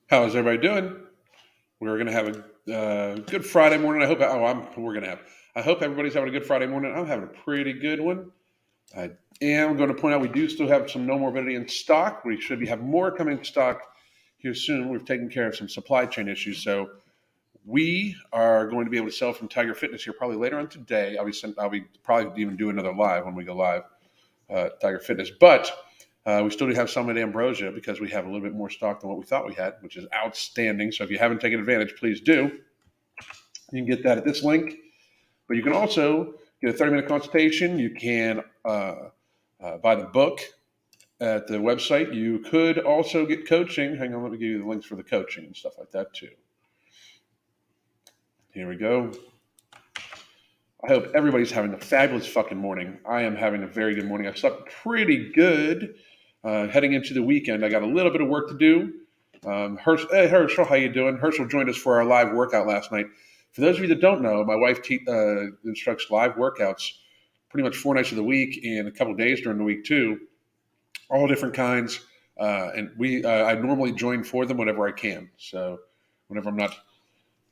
How's everybody doing? We're going to have a good Friday morning. I hope everybody's having a good Friday morning. I'm having a pretty good one. I am going to point out we do still have some no morbidity in stock. We should have more coming in stock here soon. We've taken care of some supply chain issues, so we are going to be able to sell from Tiger Fitness here probably later on today. I'll be probably even do another live when we go live. Tiger Fitness. But we still do have some at Ambrosia because we have a little bit more stock than what we thought we had, which is outstanding. So if you haven't taken advantage, please do. You can get that at this link. But you can also get a 30-minute consultation. You can buy the book at the website. You could also get coaching. Hang on, let me give you the links for the coaching and stuff like that too. Here we go. I hope everybody's having a fabulous fucking morning. I am having a very good morning. I slept pretty good. Heading into the weekend, I got a little bit of work to do. Herschel, how you doing? Herschel joined us for our live workout last night. For those of you that don't know, my wife instructs live workouts pretty much 4 nights of the week and a couple of days during the week too, all different kinds. And I normally join for them whenever I can. So whenever I'm not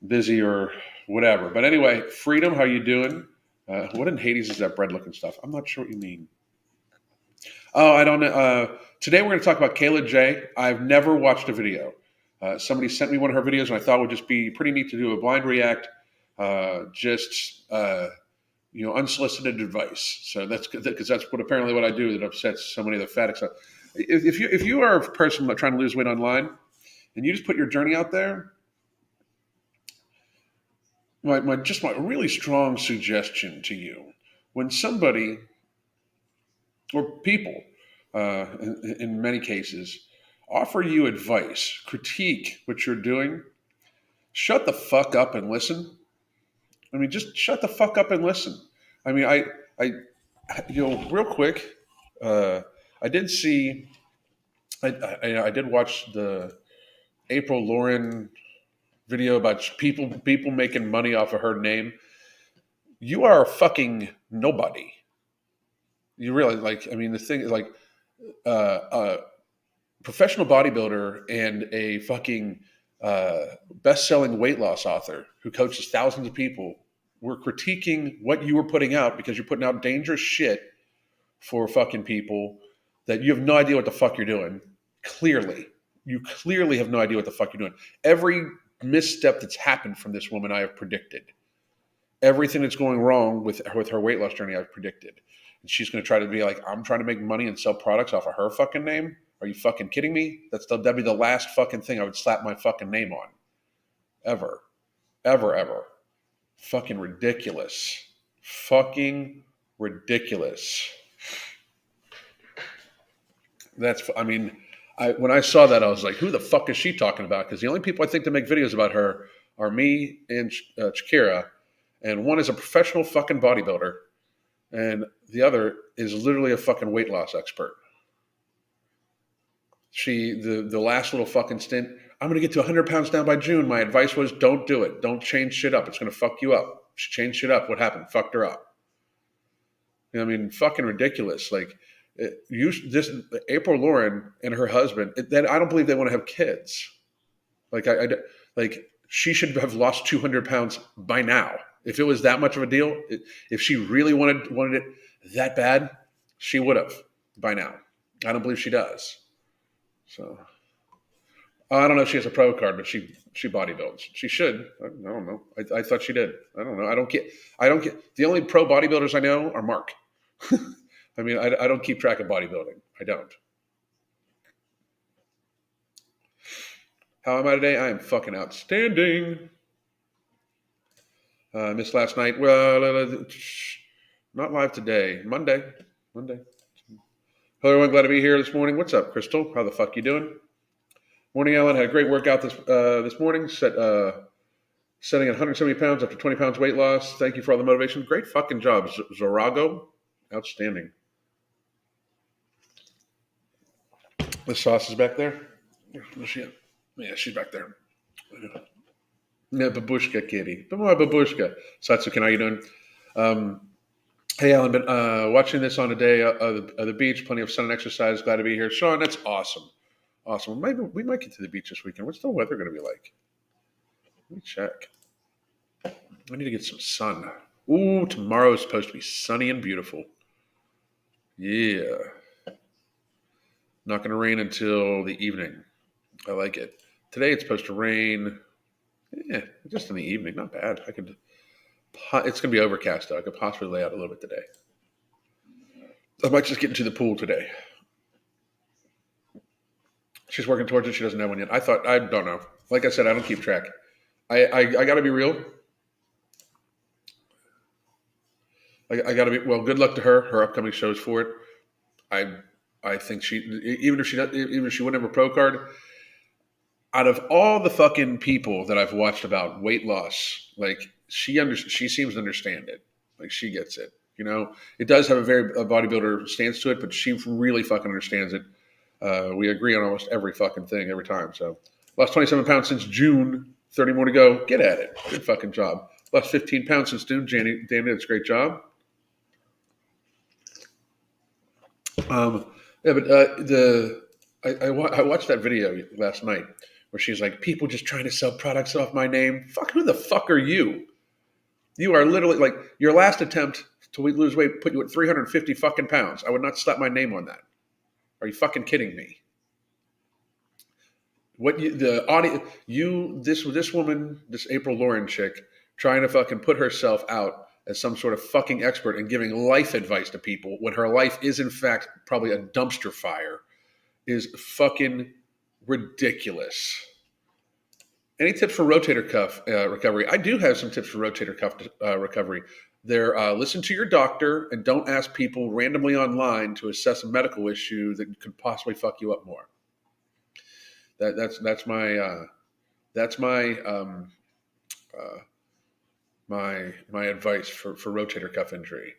busy or whatever. But anyway, Freedom, how you doing? What in Hades is that bread looking stuff? I'm not sure what you mean. Oh, I don't know. Today we're going to talk about Kayla J. I've never watched a video. Somebody sent me one of her videos, and I thought it would just be pretty neat to do a blind react, unsolicited advice. So that's because that's what I do that upsets so many of the fanatics. If you are a person trying to lose weight online, and you just put your journey out there, my really strong suggestion to you, when somebody or people, in many cases, offer you advice, critique what you're doing, shut the fuck up and listen. I mean, just shut the fuck up and listen. I mean, real quick, I did see, I did watch the April Lauren video about people making money off of her name. You are a fucking nobody. You really the thing is a professional bodybuilder and a fucking best-selling weight loss author who coaches thousands of people were critiquing what you were putting out because you're putting out dangerous shit for fucking people that you have no idea what the fuck you're doing. You clearly have no idea what the fuck you're doing. Every misstep that's happened from this woman, I have predicted. Everything that's going wrong with her weight loss journey, I've predicted. And she's going to try to be like, I'm trying to make money and sell products off of her fucking name. Are you fucking kidding me? That'd be the last fucking thing I would slap my fucking name on. Ever. Ever, ever. Fucking ridiculous. Fucking ridiculous. When I saw that, I was like, who the fuck is she talking about? Because the only people I think that make videos about her are me and Shakira. And one is a professional fucking bodybuilder. And the other is literally a fucking weight loss expert. The last little fucking stint, I'm going to get to 100 pounds down by June. My advice was don't do it. Don't change shit up. It's going to fuck you up. She changed shit up. What happened? Fucked her up. Fucking ridiculous. April Lauren and her husband, I don't believe they want to have kids. She should have lost 200 pounds by now. If it was that much of a deal, if she really wanted it that bad, she would have by now. I don't believe she does. So I don't know if she has a pro card, but she bodybuilds. She should. I don't know. I thought she did. I don't know. I don't get. The only pro bodybuilders I know are Mark. I don't keep track of bodybuilding. I don't. How am I today? I am fucking outstanding. Missed last night. Well, not live today. Monday. Hello, everyone. Glad to be here this morning. What's up, Crystal? How the fuck you doing? Morning, Alan. Had a great workout this morning. Setting at 170 pounds after 20 pounds weight loss. Thank you for all the motivation. Great fucking job, Zorago. Outstanding. The sauce is back there. Where's she at? Yeah, she's back there. Yeah, babushka kitty. Babushka. Satsukin, how you doing? Hey, Alan, been watching this on a day of the beach. Plenty of sun and exercise. Glad to be here. Sean, that's awesome. Awesome. Well, maybe we might get to the beach this weekend. What's the weather going to be like? Let me check. I need to get some sun. Ooh, tomorrow's supposed to be sunny and beautiful. Yeah. Not going to rain until the evening. I like it. Today it's supposed to rain. Yeah, just in the evening. Not bad. I could. It's going to be overcast though. I could possibly lay out a little bit today. I might just get into the pool today. She's working towards it. She doesn't have one yet. I don't know. Like I said, I don't keep track. I got to be real. I got to be well. Good luck to her. Her upcoming shows for it. I I think even if she wouldn't have a pro card, out of all the fucking people that I've watched about weight loss, like she seems to understand it. Like she gets it. You know, it does have a bodybuilder stance to it, but she really fucking understands it. We agree on almost every fucking thing every time. So lost 27 pounds since June. 30 more to go. Get at it. Good fucking job. Lost 15 pounds since June. Danny, that's a great job. Yeah, but I watched that video last night where she's like, people just trying to sell products off my name. Fuck, who the fuck are you? You are literally like your last attempt to lose weight put you at 350 fucking pounds. I would not slap my name on that. Are you fucking kidding me? What you, the audience, you, this woman, this April Lauren chick, trying to fucking put herself out as some sort of fucking expert and giving life advice to people when her life is in fact probably a dumpster fire is fucking ridiculous. Any tips for rotator cuff recovery? I do have some tips for rotator cuff recovery. They're listen to your doctor and don't ask people randomly online to assess a medical issue that could possibly fuck you up more. That's uh, my advice for rotator cuff injury.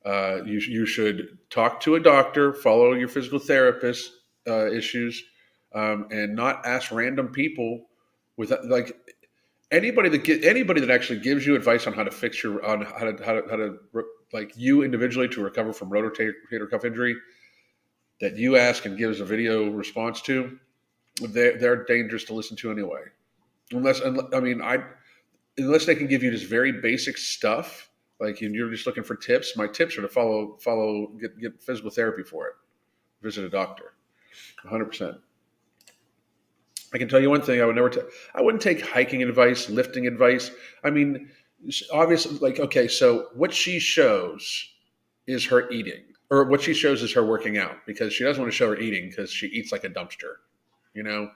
You should talk to a doctor, follow your physical therapist issues, and not ask random people with like anybody that actually gives you advice on how to fix your on how to like you individually to recover from rotator cuff injury that you ask and gives a video response to. They're dangerous to listen to anyway. Unless they can give you just very basic stuff, like you're just looking for tips. My tips are to get physical therapy for it, visit a doctor, 100%. I can tell you one thing: I wouldn't take hiking advice, lifting advice. I mean, obviously, like okay, so what she shows is her eating, or what she shows is her working out because she doesn't want to show her eating because she eats like a dumpster, you know.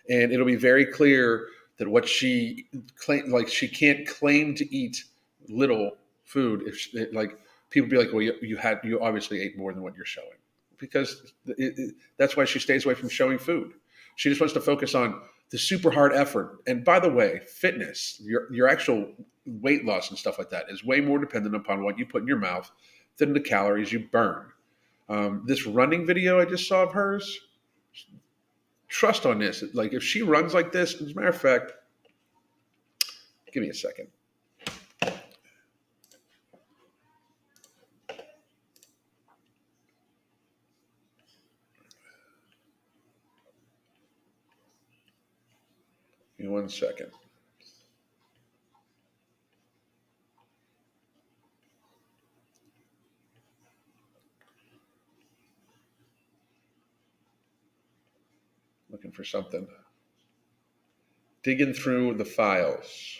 And it'll be very clear that what she claim like she can't claim to eat little food if she, like people be like, well, you obviously ate more than what you're showing because that's why she stays away from showing food. She just wants to focus on the super hard effort. And by the way, fitness, your actual weight loss and stuff like that is way more dependent upon what you put in your mouth than the calories you burn. This running video I just saw of hers, trust on this. Like if she runs like this, as a matter of fact, give me a second. Give me 1 second. Looking for something. Digging through the files.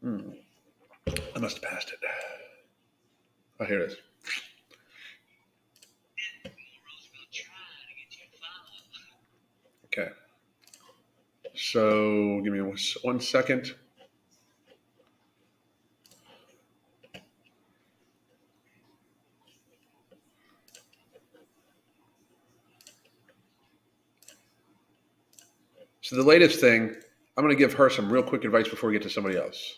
I must have passed it. Oh, here it is. Okay. So give me 1 second. So the latest thing, I'm going to give her some real quick advice before we get to somebody else.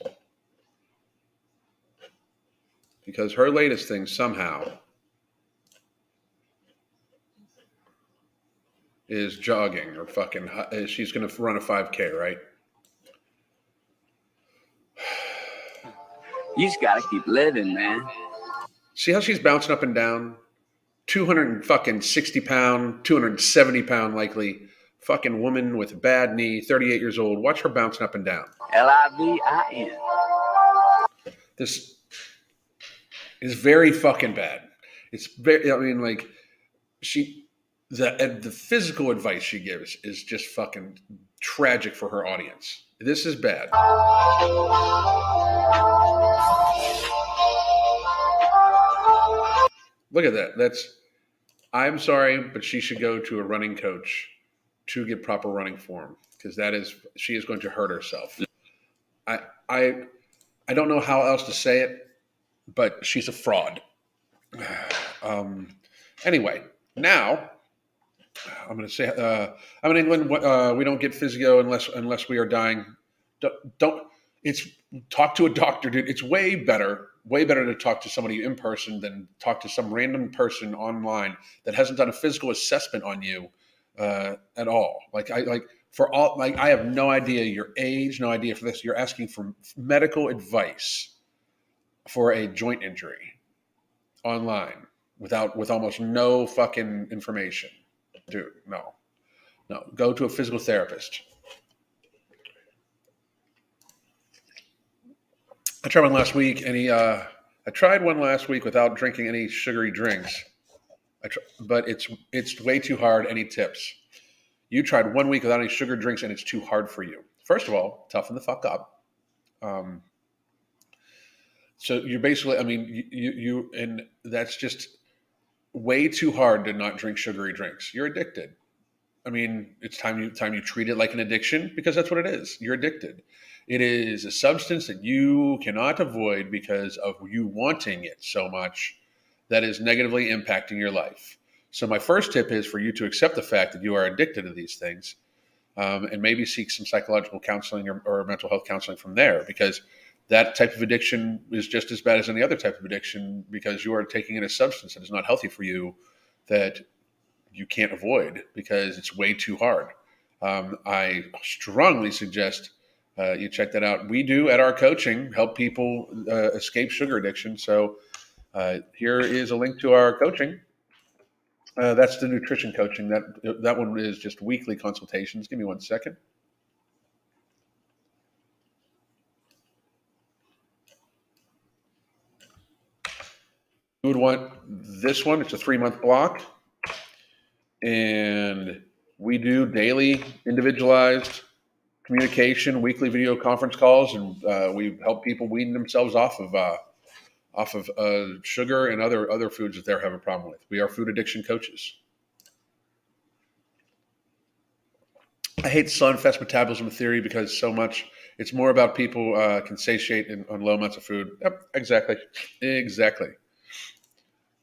Because her latest thing somehow is jogging or fucking, she's going to run a 5K, right? You just gotta keep living, man. See how she's bouncing up and down? 260 pound, 270 pound likely fucking woman with a bad knee, 38 years old. Watch her bouncing up and down. LIVIN. This is very fucking bad. It's very, I mean, like, the physical advice she gives is just fucking tragic for her audience. This is bad. Look at that. I'm sorry, but she should go to a running coach to get proper running form, because she is going to hurt herself. I I I don't know how else to say it, but she's a fraud. Anyway, now I'm going to say I'm in England. We don't get physio unless we are dying. Don't. It's talk to a doctor, dude. It's way better to talk to somebody in person than talk to some random person online that hasn't done a physical assessment on you at all. I have no idea your age, no idea for this. You're asking for medical advice for a joint injury online with almost no fucking information. Dude, no. Go to a physical therapist. I tried one last week, and I tried one last week without drinking any sugary drinks. But it's way too hard. Any tips? You tried 1 week without any sugar drinks, and it's too hard for you. First of all, toughen the fuck up. So you're basically, I mean, and that's just way too hard to not drink sugary drinks. You're addicted. I mean, it's time you treat it like an addiction, because that's what it is. You're addicted. It is a substance that you cannot avoid because of you wanting it so much that is negatively impacting your life. So my first tip is for you to accept the fact that you are addicted to these things, and maybe seek some psychological counseling or mental health counseling from there, because that type of addiction is just as bad as any other type of addiction, because you are taking in a substance that is not healthy for you, that you can't avoid because it's way too hard. I strongly suggest you check that out. We do at our coaching help people escape sugar addiction. So here is a link to our coaching. That's the nutrition coaching. That one is just weekly consultations. Give me 1 second. You would want this one. It's a 3-month block. And we do daily individualized communication, weekly video conference calls, and we help people wean themselves off of sugar and other foods that they're having a problem with. We are food addiction coaches. I hate sun-fast metabolism theory because so much. It's more about people can satiate on low amounts of food. Yep, exactly.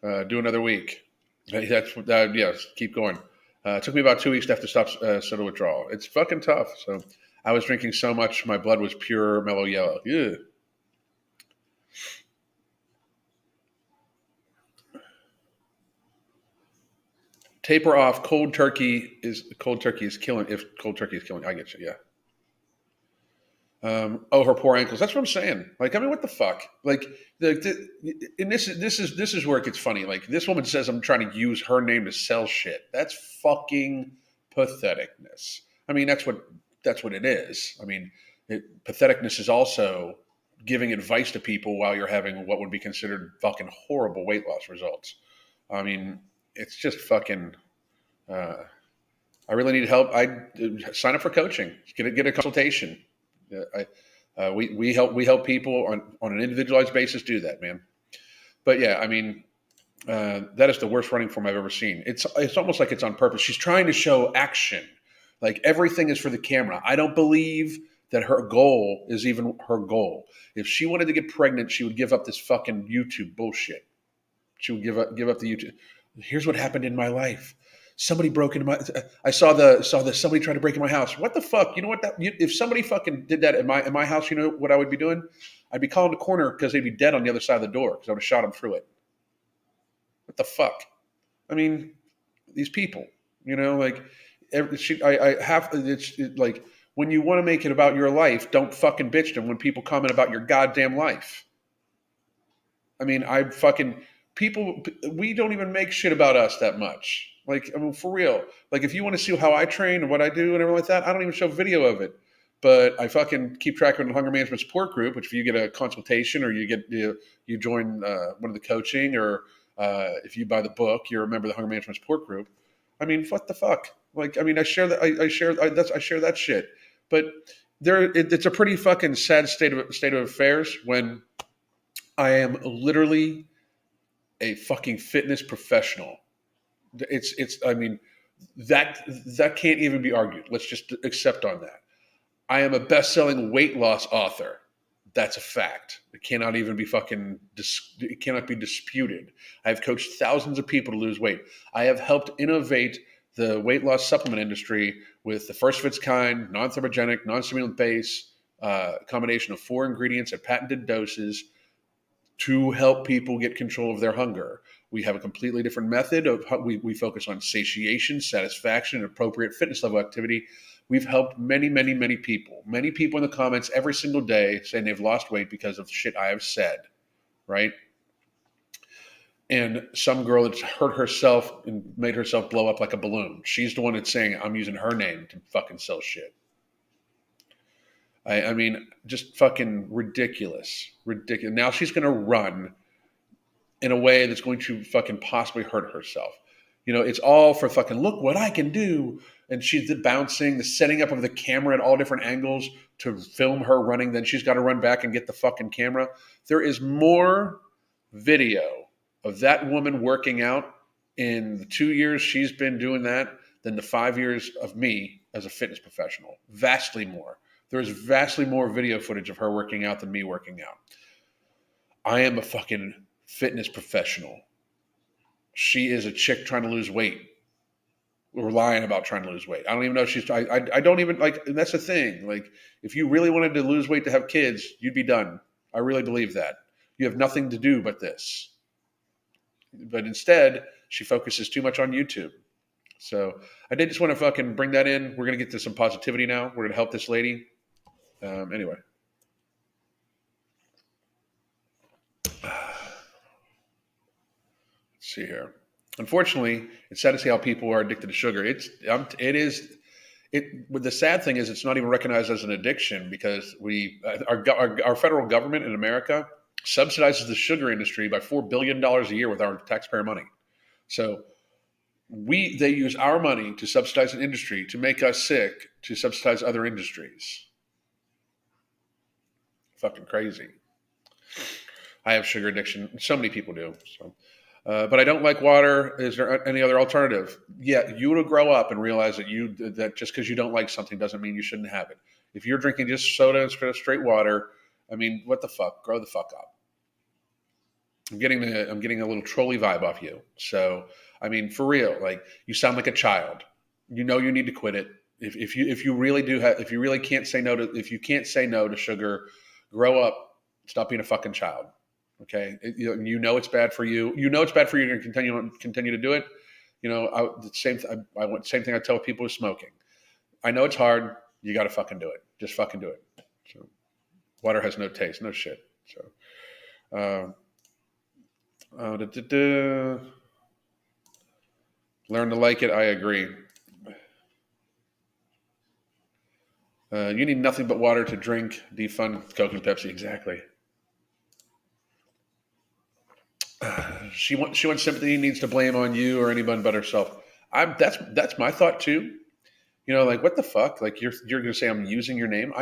Do another week. That's yes. Keep going. It took me about 2 weeks to have to stop soda withdrawal. It's fucking tough. So I was drinking so much, my blood was pure mellow yellow. Ew. Taper off. Cold turkey is killing. If cold turkey is killing, I get you. Yeah. Her poor ankles. That's what I'm saying. Like, I mean, what the fuck? Like, and this is where it gets funny. Like, this woman says I'm trying to use her name to sell shit. That's fucking patheticness. I mean, that's what it is. I mean, patheticness is also giving advice to people while you're having what would be considered fucking horrible weight loss results. I mean, it's just fucking. I really need help. I sign up for coaching. Get a consultation. We help people on an individualized basis do that, man. But yeah, I mean, that is the worst running form I've ever seen. It's almost like it's on purpose. She's trying to show action, like everything is for the camera. I don't believe that her goal is even her goal. If she wanted to get pregnant, she would give up this fucking YouTube bullshit. She would give up the YouTube. Here's what happened in my life. Somebody broke into my. I saw the somebody tried to break in my house. What the fuck? You know what? If somebody fucking did that in my house, you know what I would be doing? I'd be calling the corner because they'd be dead on the other side of the door because I would have shot them through it. What the fuck? I mean, these people. You know, like I have like when you want to make it about your life, don't fucking bitch them when people comment about your goddamn life. I mean, I fucking people. We don't even make shit about us that much. Like, I mean, for real. Like, if you want to see how I train and what I do and everything like that, I don't even show video of it. But I fucking keep track of the hunger management support group. Which, if you get a consultation or you join one of the coaching, or if you buy the book, you're a member of the hunger management support group. I mean, what the fuck? Like, I mean, I share that. I share that shit. But it's a pretty fucking sad state of affairs when I am literally a fucking fitness professional. It's I mean that can't even be argued. Let's just accept on that. I am a best-selling weight loss author. That's a fact. It cannot even be it cannot be disputed. I have coached thousands of people to lose weight. I have helped innovate the weight loss supplement industry with the first of its kind, non-thermogenic, non-stimulant base, combination of 4 ingredients at patented doses to help people get control of their hunger. We have a completely different method of how we focus on satiation, satisfaction, and appropriate fitness level activity. We've helped many, many, many people. Many people in the comments every single day saying they've lost weight because of shit I have said, right? And some girl that's hurt herself and made herself blow up like a balloon. She's the one that's saying I'm using her name to fucking sell shit. I mean, just fucking ridiculous. Ridiculous. Now she's going to run in a way that's going to fucking possibly hurt herself. You know, it's all for fucking look what I can do. And she's the bouncing, the setting up of the camera at all different angles to film her running. Then she's got to run back and get the fucking camera. There is more video of that woman working out in the 2 years she's been doing that than the 5 years of me as a fitness professional. Vastly more. There's vastly more video footage of her working out than me working out. I am a fucking fitness professional. She is a chick trying to lose weight. We're lying about trying to lose weight. I don't even know if she's. I don't even like. And that's the thing. Like, if you really wanted to lose weight to have kids, you'd be done. I really believe that. You have nothing to do but this. But instead, she focuses too much on YouTube. So I did just want to fucking bring that in. We're gonna get to some positivity now. We're gonna help this lady. Anyway. Let's see here. Unfortunately, it's sad to see how people are addicted to sugar. The sad thing is, it's not even recognized as an addiction because our federal government in America subsidizes the sugar industry by $4 billion a year with our taxpayer money. So they use our money to subsidize an industry to make us sick, to subsidize other industries. Fucking crazy. I have sugar addiction. So many people do. So. But I don't like water. Is there any other alternative? Yeah, you will grow up and realize that just because you don't like something doesn't mean you shouldn't have it. If you're drinking just soda instead of straight water, I mean, what the fuck? Grow the fuck up. I'm getting a little trolley vibe off you. So, I mean, for real, like, you sound like a child. You know you need to quit it. If you really can't say no to sugar, grow up. Stop being a fucking child. Okay, you know it's bad for you. You know it's bad for you. You're going to continue to do it. You know, same thing I tell people with smoking. I know it's hard. You got to fucking do it. Just fucking do it. So, water has no taste, no shit. So, learn to like it. I agree. You need nothing but water to drink. Defund Coke and Pepsi. Exactly. She wants sympathy, needs to blame on you or anyone but herself. That's my thought too. You know, like, what the fuck? Like, you're gonna say I'm using your name?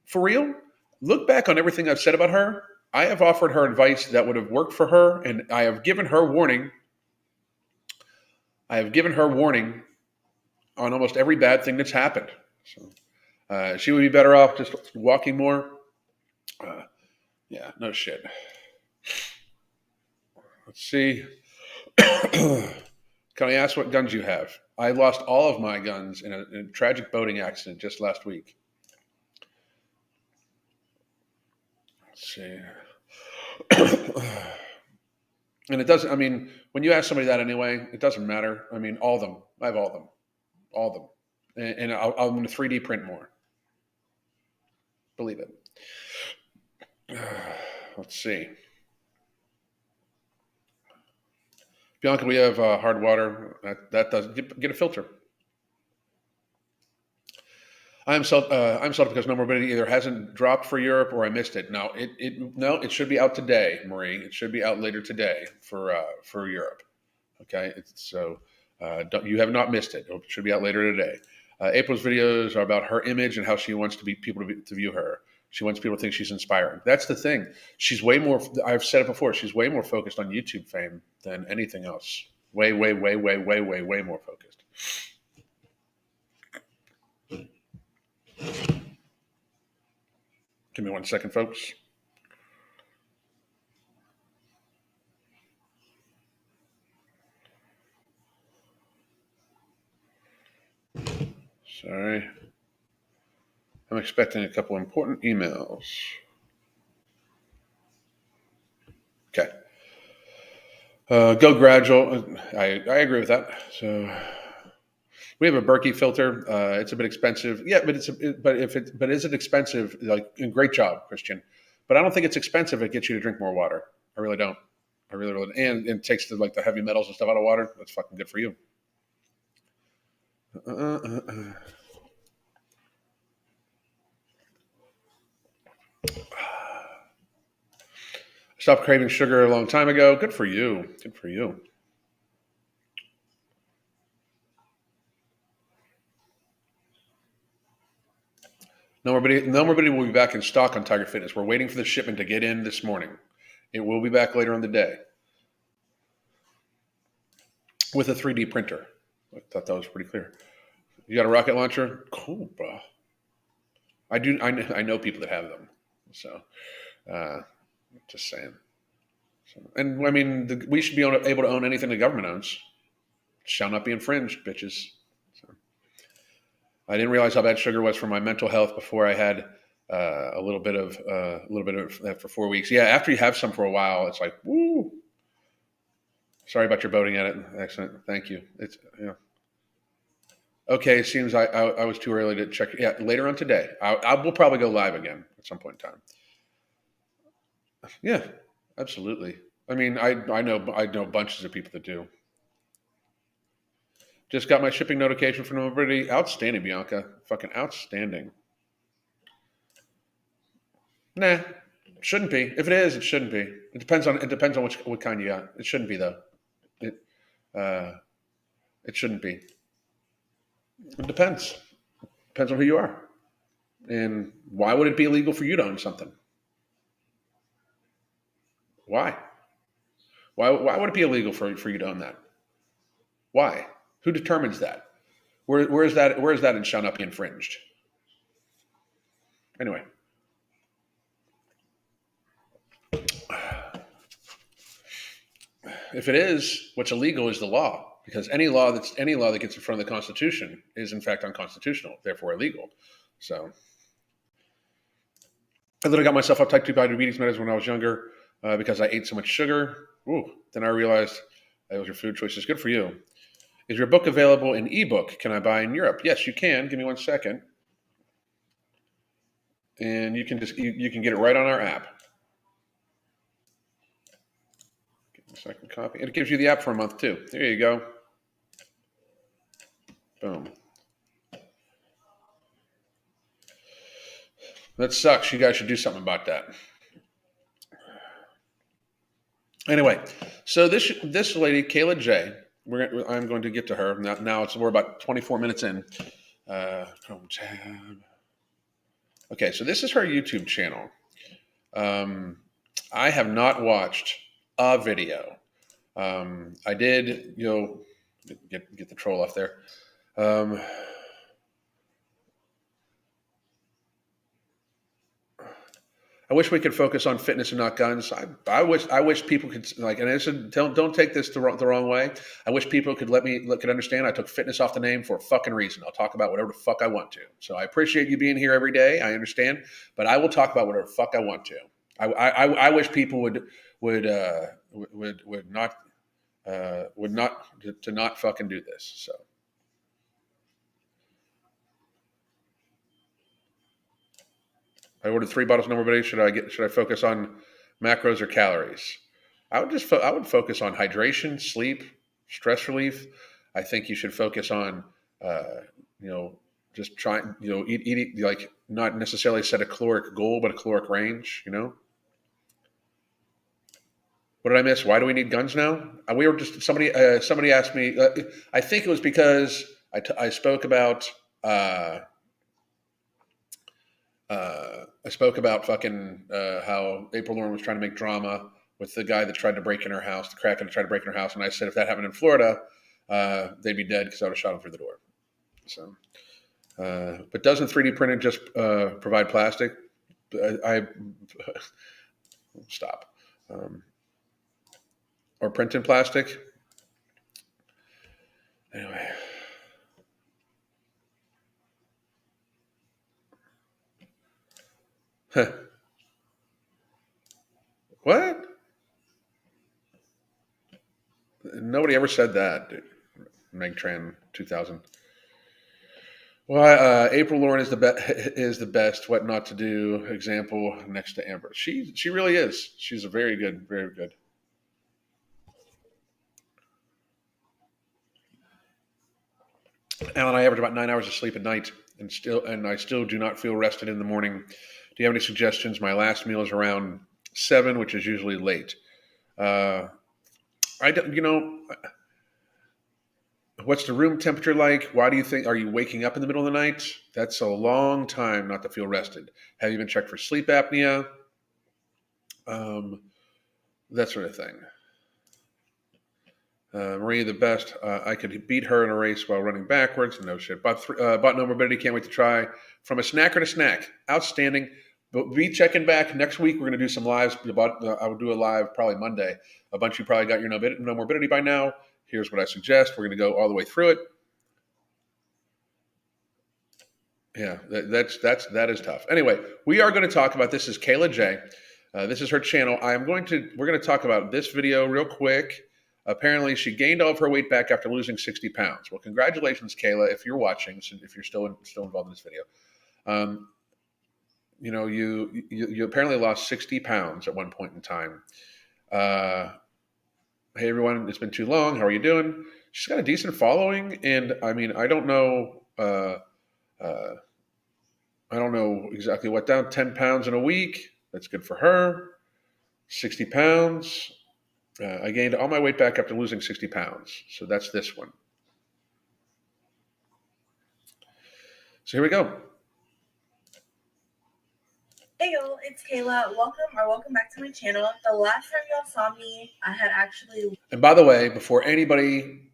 For real? Look back on everything I've said about her. I have offered her advice that would have worked for her, and I have given her warning. I have given her warning on almost every bad thing that's happened. So she would be better off just walking more. Yeah, no shit. Let's see. Can I ask what guns you have? I lost all of my guns in a tragic boating accident just last week. Let's see. And it doesn't, I mean, when you ask somebody that anyway, it doesn't matter. I mean, all of them. I have all of them. All of them. and I'm going to 3D print more. Believe it. Let's see. Bianca, we have hard water. That does get a filter. I'm salty because no morbidity either hasn't dropped for Europe or I missed it. No, it should be out today, Marie. It should be out later today for Europe. Okay, you have not missed it. It should be out later today. April's videos are about her image and how she wants people to view her. She wants people to think she's inspiring. That's the thing. She's way more. I've said it before. She's way more focused on YouTube fame than anything else. Way more focused. Give me 1 second, folks. Sorry. I'm expecting a couple important emails. Okay. Go gradual. I agree with that. So we have a Berkey filter. It's a bit expensive. Yeah, but is it expensive? Like, great job, Christian. But I don't think it's expensive. It gets you to drink more water. I really don't. I really. And it takes the heavy metals and stuff out of water. That's fucking good for you. Stopped craving sugar a long time ago. Good for you. Good for you. No morbidity will be back in stock on Tiger Fitness. We're waiting for the shipment to get in this morning. It will be back later in the day with a 3D printer. I thought that was pretty clear. You got a rocket launcher? Cool, bro. I do. I know people that have them. So, just saying. So, and I mean, we should be able to own anything the government owns. Shall not be infringed, bitches. So, I didn't realize how bad sugar was for my mental health before I had a little bit of that for 4 weeks. Yeah, after you have some for a while, it's like, woo. Sorry about your boating at it. Excellent. Thank you. It's okay. It seems I was too early to check. Yeah, later on today, I will probably go live again at some point in time. Yeah, absolutely. I mean, I know bunches of people that do. Just got my shipping notification from everybody. Outstanding, Bianca. Fucking outstanding. Nah, shouldn't be. If it is, it shouldn't be. It depends on what kind you got. It shouldn't be though. It uh, it shouldn't be. It depends. Depends on who you are. And why would it be illegal for you to own something? Why? Why would it be illegal for you to own that? Why? Who determines that? Where is that and shall not be infringed? Anyway. If it is, what's illegal is the law. Because any law that gets in front of the Constitution is in fact unconstitutional, therefore illegal. So I literally got myself up type 2 diabetes medicine when I was younger because I ate so much sugar. Ooh, then I realized that was your food choices. Good for you. Is your book available in ebook? Can I buy in Europe? Yes, you can. Give me 1 second. And you can you can get it right on our app. Get a second copy. And it gives you the app for a month too. There you go. Boom. That sucks. You guys should do something about that. Anyway, so this lady, Kayla J, I'm going to get to her now. We're about 24 minutes in. Chrome tab. Okay, so this is her YouTube channel. I have not watched a video. I did, get the troll off there. I wish we could focus on fitness and not guns. I wish people could and I said, don't take this the wrong way. I wish people could could understand. I took fitness off the name for a fucking reason. I'll talk about whatever the fuck I want to. So I appreciate you being here every day. I understand, but I will talk about whatever the fuck I want to. I wish people would not fucking do this. So I ordered 3 bottles of No Morbidity. Should I focus on macros or calories? I would focus on hydration, sleep, stress relief. I think you should focus on uh, you know just trying eat like not necessarily set a caloric goal but a caloric range. What did I miss? Why do we need guns now? We were just somebody asked me. I think it was because I spoke about I spoke about fucking how April Lauren was trying to make drama with the guy that tried to break in her house, the crackhead that tried to break in her house, and I said if that happened in Florida, they'd be dead because I would have shot him through the door. So, but doesn't 3D printing just provide plastic? I stop. Or print in plastic. Anyway. What? Nobody ever said that, dude. Meg Tran 2000. Well, April Lauren is is the best. What not to do? Example next to Amber. She really is. She's a very good, very good. Alan, I average about 9 hours of sleep at night, and I still do not feel rested in the morning. Do you have any suggestions? My last meal is around 7, which is usually late. Uh, I don't. What's the room temperature like? Why do you think? Are you waking up in the middle of the night? That's a long time not to feel rested. Have you been checked for sleep apnea? Um, that sort of thing. Marie, the best. I could beat her in a race while running backwards. No shit. Bought No Morbidity. Can't wait to try. From a snacker to snack. Outstanding. But be checking back next week. We're going to do some lives. I will do a live probably Monday. A bunch of you probably got your No Morbidity by now. Here's what I suggest. We're going to go all the way through it. Yeah, that is tough. Anyway, we are going to talk about this. Is Kayla J. This is her channel. We're going to talk about this video real quick. Apparently, she gained all of her weight back after losing 60 pounds. Well, congratulations, Kayla, if you're watching, if you're still involved in this video. Um, you apparently lost 60 pounds at one point in time. Hey, everyone, it's been too long. How are you doing? She's got a decent following, and I mean, I don't know. I don't know exactly what down. 10 pounds in a week. That's good for her. 60 pounds. I gained all my weight back after losing 60 pounds. So that's this one. So here we go. Hey y'all, it's Kayla. Welcome back to my channel. The last time y'all saw me, I had actually. And by the way, before anything,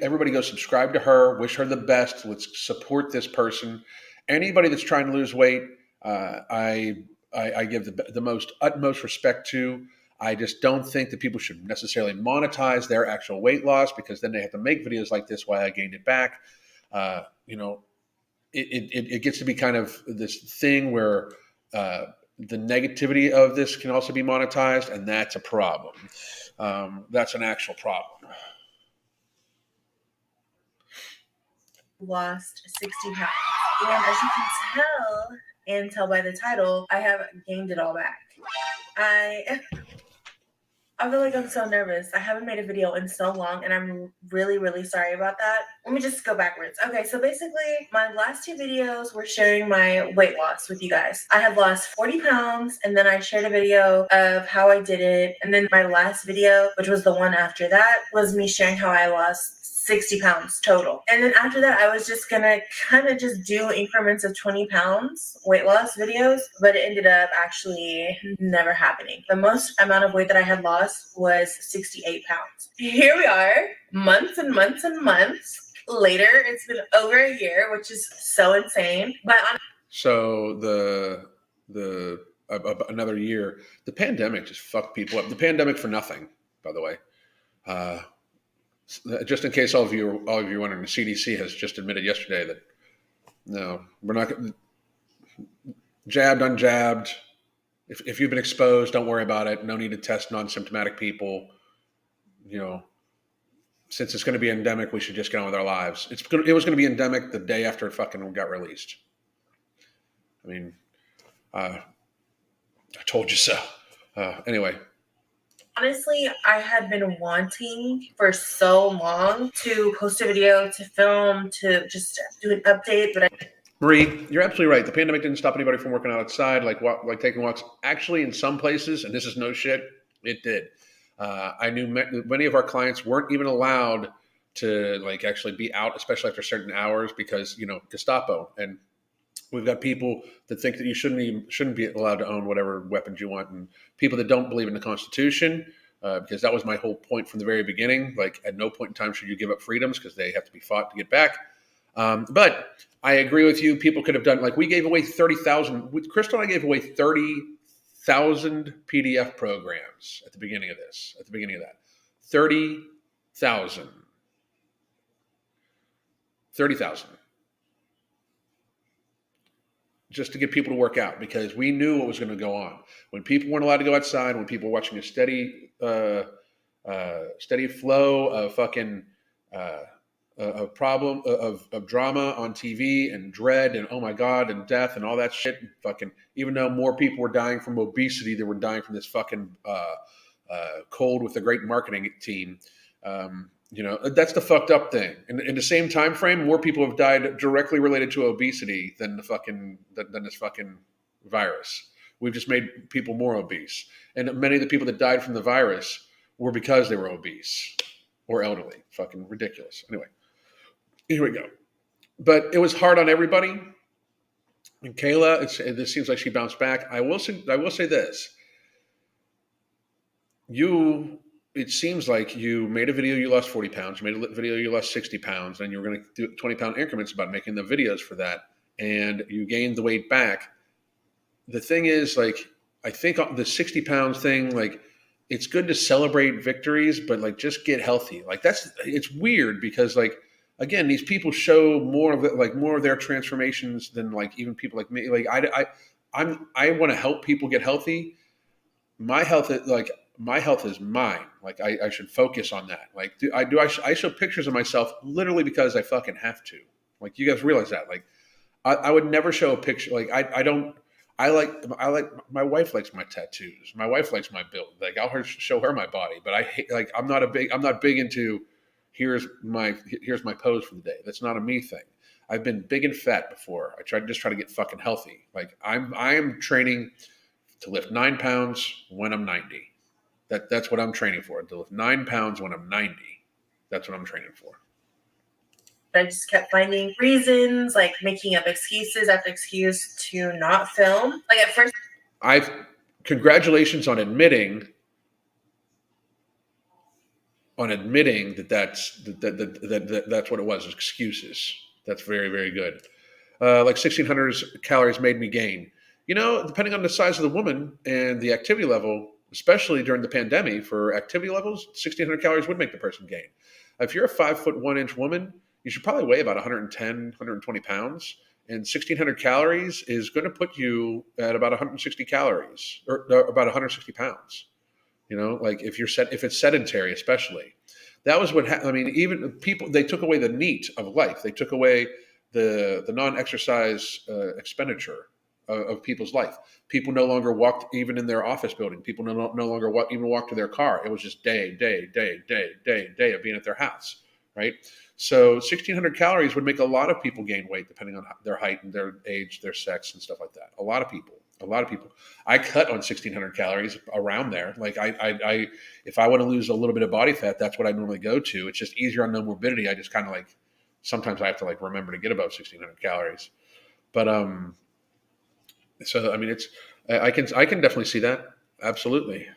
everybody go subscribe to her. Wish her the best. Let's support this person. Anybody that's trying to lose weight, I give the utmost respect to. I just don't think that people should necessarily monetize their actual weight loss because then they have to make videos like this why I gained it back. It gets to be kind of this thing where the negativity of this can also be monetized, and that's a problem. That's an actual problem. Lost 60 pounds. And as you can tell by the title, I have gained it all back. I feel like I'm so nervous. I haven't made a video in so long, and I'm really, really sorry about that. Let me just go backwards. Okay, so basically, my last 2 videos were sharing my weight loss with you guys. I had lost 40 pounds, and then I shared a video of how I did it. And then my last video, which was the one after that, was me sharing how I lost 60 pounds total. And then after that, I was just gonna kind of just do increments of 20 pounds weight loss videos, but it ended up actually never happening. The most amount of weight that I had lost was 68 pounds. Here we are, months and months and months later. It's been over a year, which is so insane. But so another year, the pandemic just fucked people up. The pandemic for nothing, by the way. Just in case all of you are wondering, the CDC has just admitted yesterday that no, we're not jabbed, unjabbed. If you've been exposed, don't worry about it. No need to test non-symptomatic people. Since it's going to be endemic, we should just get on with our lives. It was going to be endemic the day after it fucking got released. I mean, I told you so. Anyway. Honestly, I had been wanting for so long to post a video, to film, to just do an update, but Marie, you're absolutely right. The pandemic didn't stop anybody from working outside, like taking walks. Actually, in some places, and this is no shit, it did. I knew many of our clients weren't even allowed to like actually be out, especially after certain hours, because Gestapo, and we've got people that think that you shouldn't be allowed to own whatever weapons you want, and people that don't believe in the Constitution. Because that was my whole point from the very beginning. Like, at no point in time should you give up freedoms because they have to be fought to get back. But I agree with you. People could have done, like, we gave away 30,000. Crystal and I gave away 30,000 PDF programs at the beginning of this. At the beginning of that, 30,000. 30,000. Just to get people to work out, because we knew what was going to go on when people weren't allowed to go outside, when people were watching a steady flow of fucking a problem of drama on TV, and dread, and oh my god, and death, and all that shit. And fucking, even though more people were dying from obesity, they were dying from this fucking cold with a great marketing team. That's the fucked up thing. In the same time frame, more people have died directly related to obesity than this fucking virus. We've just made people more obese, and many of the people that died from the virus were because they were obese or elderly. Fucking ridiculous. Anyway, here we go. But it was hard on everybody. And Kayla, this seems like she bounced back. I will say this. It seems like you made a video, you lost 40 pounds. You made a video, you lost 60 pounds. And you were going to do 20-pound increments about making the videos for that. And you gained the weight back. The thing is, like, I think the 60 pounds thing, like, it's good to celebrate victories, but like, just get healthy. Like, it's weird because, like, again, these people show more of their transformations than like even people like me. Like, I want to help people get healthy. My health is mine. Like, I should focus on that. Like, I show pictures of myself literally because I fucking have to. Like, you guys realize that. Like, I would never show a picture. Like, I don't. I like my wife likes my tattoos. My wife likes my build. Like, I'll show her my body, but I hate, like, I'm not big into here's my pose for the day. That's not a me thing. I've been big and fat before. I try to get fucking healthy. Like, I am training to lift 9 pounds when I'm 90. That's what I'm training for. To lift 9 pounds when I'm 90. That's what I'm training for. I just kept finding reasons, like making up excuses after excuse to not film. Like, at first, congratulations on admitting that's what it was, excuses. That's very, very good. Like 1,600 calories made me gain. Depending on the size of the woman and the activity level, especially during the pandemic, for activity levels, 1,600 calories would make the person gain. If you're a 5'1" woman, you should probably weigh about 110, 120 pounds. And 1,600 calories is going to put you at about 160 calories, or about 160 pounds. Like, if it's sedentary, especially. That was what I mean. Even people, they took away the NEAT of life. They took away the non-exercise expenditure of people's life. People no longer walked even in their office building. People no longer walk to their car. It was just day of being at their house, right? So 1,600 calories would make a lot of people gain weight, depending on their height and their age, their sex, and stuff like that. A lot of people. I cut on 1,600 calories, around there. Like, I if I want to lose a little bit of body fat, that's what I normally go to. It's just easier on no morbidity. I just kind of, like, sometimes I have to, like, remember to get above 1,600 calories. But so I mean, I can definitely see that. Absolutely.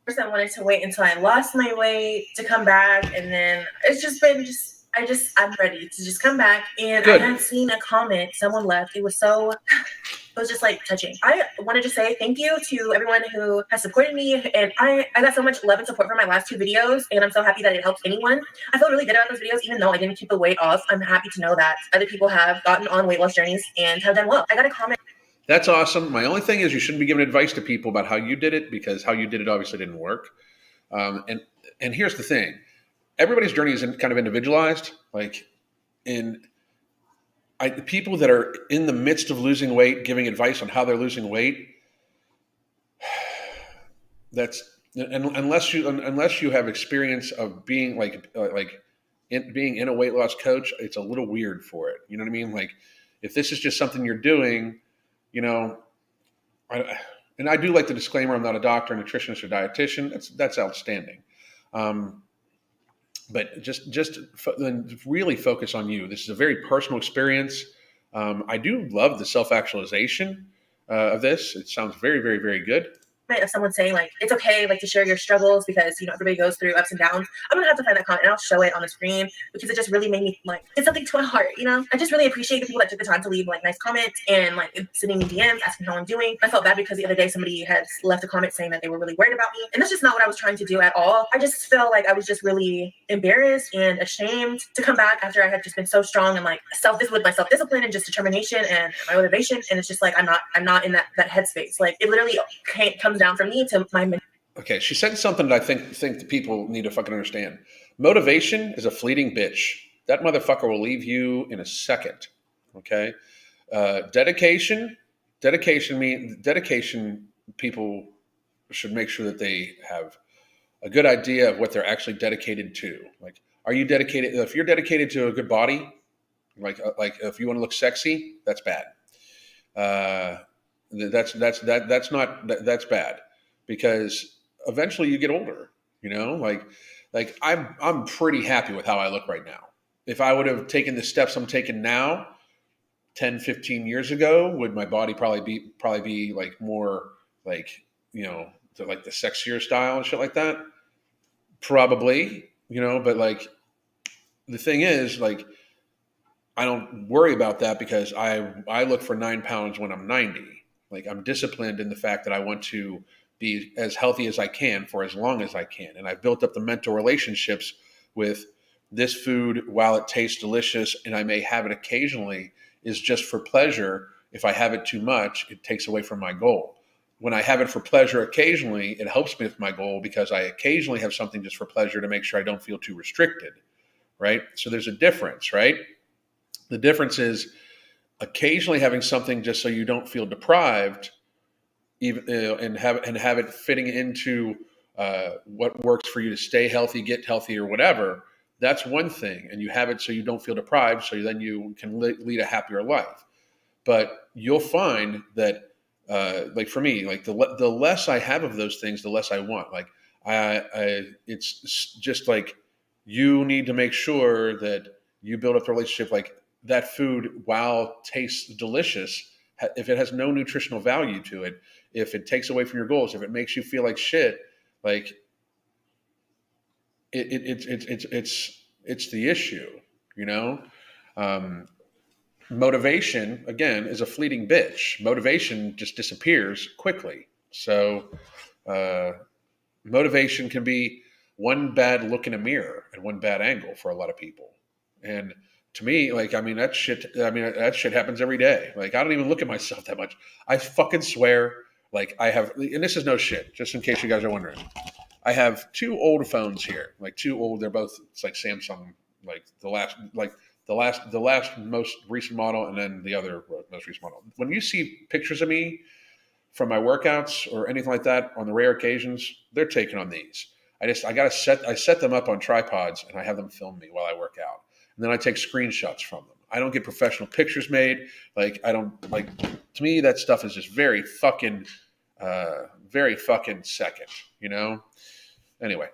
First, I wanted to wait until I lost my weight to come back, and then it's just been I'm ready to just come back. And Good. I had seen a comment someone left. It was just like touching. I wanted to say thank you to everyone who has supported me, and I got so much love and support from my last 2 videos, and I'm so happy that it helped anyone. I feel really good about those videos, even though I didn't keep the weight off. I'm happy to know that other people have gotten on weight loss journeys and have done well. I got a comment. That's awesome. My only thing is, you shouldn't be giving advice to people about how you did it, because how you did it obviously didn't work. And here's the thing: everybody's journey is kind of individualized. Like, The people that are in the midst of losing weight, giving advice on how they're losing weight, that's unless you have experience of being being in a weight loss coach, it's a little weird for it. You know what I mean? Like, if this is just something you're doing, you know, and I do like the disclaimer: I'm not a doctor, nutritionist, or dietitian. That's outstanding. But just really focus on you. This is a very personal experience. I do love the self actualization of this. It sounds very, very, very good. Of someone saying like it's okay like to share your struggles because everybody goes through ups and downs. I'm gonna have to find that comment and I'll show it on the screen because it just really made me like it's something to my heart. I just really appreciate the people that took the time to leave like nice comments and like sending me DMs asking how I'm doing. I felt bad because the other day somebody had left a comment saying that they were really worried about me, and that's just not what I was trying to do at all. I just felt like I was just really embarrassed and ashamed to come back after I had just been so strong and like with my self-discipline and just determination and my motivation, and it's just like I'm not in that headspace. Like it literally comes down from me to my. Okay, she said something that I think the people need to fucking understand. Motivation is a fleeting bitch. That motherfucker will leave you in a second. Okay, dedication. People should make sure that they have a good idea of what they're actually dedicated to. Like, are you dedicated? If you're dedicated to a good body, like if you want to look sexy, that's bad. That's bad. Because eventually you get older, like I'm pretty happy with how I look right now. If I would have taken the steps I'm taking now 10, 15 years ago, would my body probably be like more like, like the sexier style and shit like that? Probably, but like the thing is like, I don't worry about that because I look for 9 pounds when I'm 90. Like I'm disciplined in the fact that I want to be as healthy as I can for as long as I can. And I've built up the mental relationships with this food, while it tastes delicious and I may have it occasionally, is just for pleasure. If I have it too much, it takes away from my goal. When I have it for pleasure occasionally, it helps me with my goal because I occasionally have something just for pleasure to make sure I don't feel too restricted, right? So there's a difference, right? The difference is occasionally having something just so you don't feel deprived, even and have it fitting into what works for you to stay healthy, get healthy, or whatever. That's one thing, and you have it so you don't feel deprived, so then you can lead a happier life. But you'll find that, like for me, like the less I have of those things, the less I want. Like it's just like you need to make sure that you build up the relationship. Like that food, while tastes delicious, if it has no nutritional value to it, if it takes away from your goals, if it makes you feel like shit, like it's the issue, Motivation again is a fleeting bitch. Motivation just disappears quickly. So motivation can be one bad look in a mirror and one bad angle for a lot of people. And to me, like, that shit happens every day. Like, I don't even look at myself that much. I fucking swear, like, I have, and this is no shit, just in case you guys are wondering. I have 2 old phones here, like 2 old, they're both, it's like Samsung, like the last most recent model, and then the other most recent model. When you see pictures of me from my workouts or anything like that, on the rare occasions, they're taken on these. I set them up on tripods and I have them film me while I work out. And then I take screenshots from them. I don't get professional pictures made. Like, I don't, like, to me, that stuff is just very fucking second, Anyway.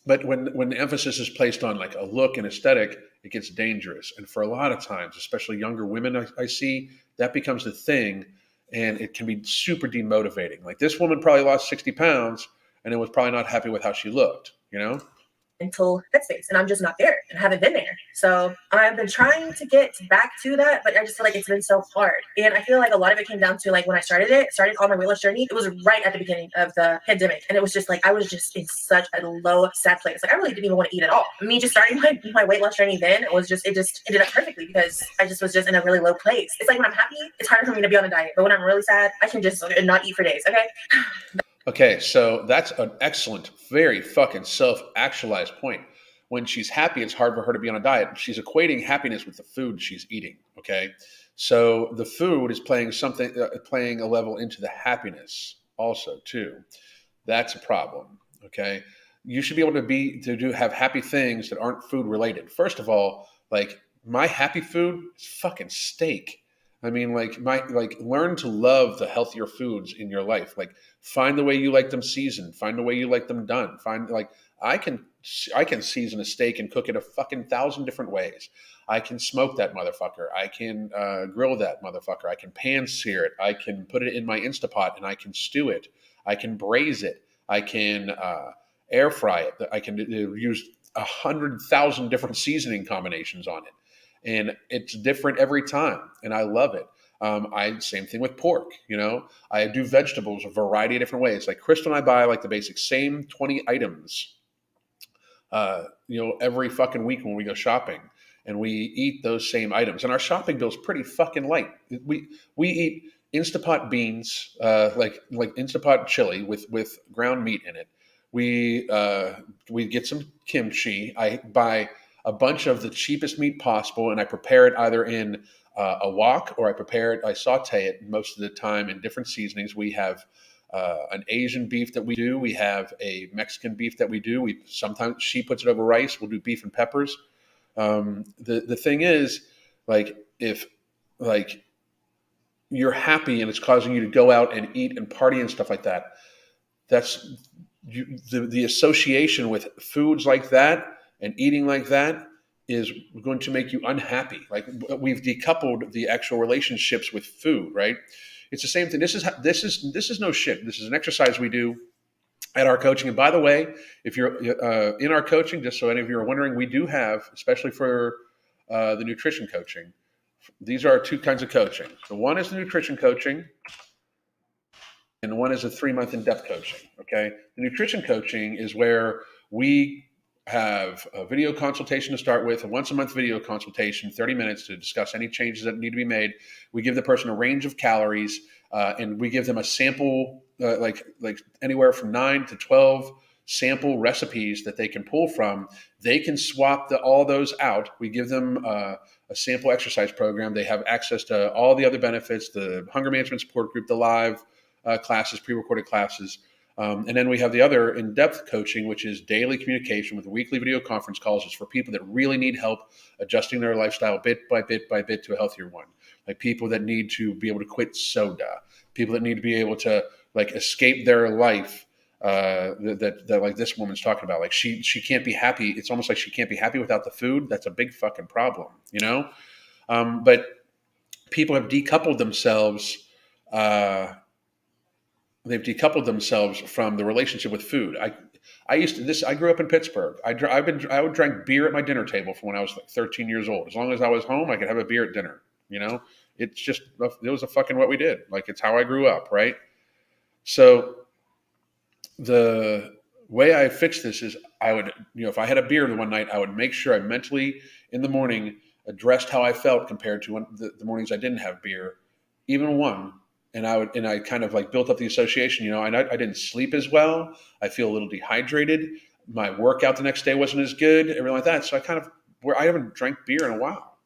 But when the emphasis is placed on like a look and aesthetic, it gets dangerous. And for a lot of times, especially younger women, I see that becomes the thing, and it can be super demotivating. Like this woman probably lost 60 pounds and it was probably not happy with how she looked, mental headspace, and I'm just not there and haven't been there. So I've been trying to get back to that, but I just feel like it's been so hard. And I feel like a lot of it came down to like when I started on my weight loss journey, it was right at the beginning of the pandemic. And it was just like, I was just in such a low, sad place. Like I really didn't even want to eat at all. Me just starting my weight loss journey then, it just ended up perfectly because I just was just in a really low place. It's like when I'm happy, it's harder for me to be on a diet. But when I'm really sad, I can just not eat for days. Okay. Okay, so that's an excellent, very fucking self-actualized point. when she's happy, it's hard for her to be on a diet. She's equating happiness with the food she's eating. Okay, so the food is playing a level into the happiness also too. That's a problem. Okay, you should be able to have happy things that aren't food related. First of all, like my happy food is fucking steak. I mean, learn to love the healthier foods in your life. Like find the way you like them seasoned. Find the way you like them done. Find like I can I can season a steak and cook it a fucking thousand different ways. I can smoke that motherfucker. I can grill that motherfucker. I can pan sear it. I can put it in my Instapot and I can stew it. I can braise it. I can air fry it. I can use 100,000 different seasoning combinations on it, and it's different every time, and I love it. I same thing with pork. You know, I do vegetables a variety of different ways. Like Crystal and I buy like the basic same 20 items, every fucking week when we go shopping, and we eat those same items. And our shopping bill's pretty fucking light. We eat Instapot beans, like Instapot chili with ground meat in it. We get some kimchi. I buy a bunch of the cheapest meat possible, and I prepare it either in a wok or I saute it most of the time in different seasonings. We have an Asian beef that we do. We have a Mexican beef that we do. Sometimes she puts it over rice. We'll do beef and peppers. The thing is, like, if like you're happy and it's causing you to go out and eat and party and stuff like that, that's the association with foods like that and eating like that is going to make you unhappy. Like we've decoupled the actual relationships with food, right? It's the same thing. This is no shit. This is an exercise we do at our coaching. And by the way, if you're in our coaching, just so any of you are wondering, we do have, especially for the nutrition coaching, these are two kinds of coaching. So one is the nutrition coaching, and one is a 3-month in-depth coaching. Okay, the nutrition coaching is where we have a video consultation to start with, a once a month video consultation, 30 minutes to discuss any changes that need to be made. We give the person a range of calories, and we give them a sample, like anywhere from 9 to 12 sample recipes that they can pull from. They can swap all those out. We give them a sample exercise program. They have access to all the other benefits, the hunger management support group, the live classes, pre-recorded classes. And then we have the other in-depth coaching, which is daily communication with weekly video conference calls. It's for people that really need help adjusting their lifestyle bit by bit by bit to a healthier one. Like people that need to be able to quit soda, people that need to be able to like escape their life. That like this woman's talking about, like she can't be happy. It's almost like she can't be happy without the food. That's a big fucking problem, you know. But people have decoupled themselves. They've decoupled themselves from the relationship with food. I grew up in Pittsburgh. I would drink beer at my dinner table from when I was like 13 years old. As long as I was home, I could have a beer at dinner. You know, it was a fucking what we did. Like it's how I grew up, right? So the way I fixed this is I would, if I had a beer one night, I would make sure I mentally in the morning addressed how I felt compared to the mornings I didn't have beer, even one. And I kind of like built up the association, and I didn't sleep as well. I feel a little dehydrated. My workout the next day wasn't as good, everything like that. So I haven't drank beer in a while,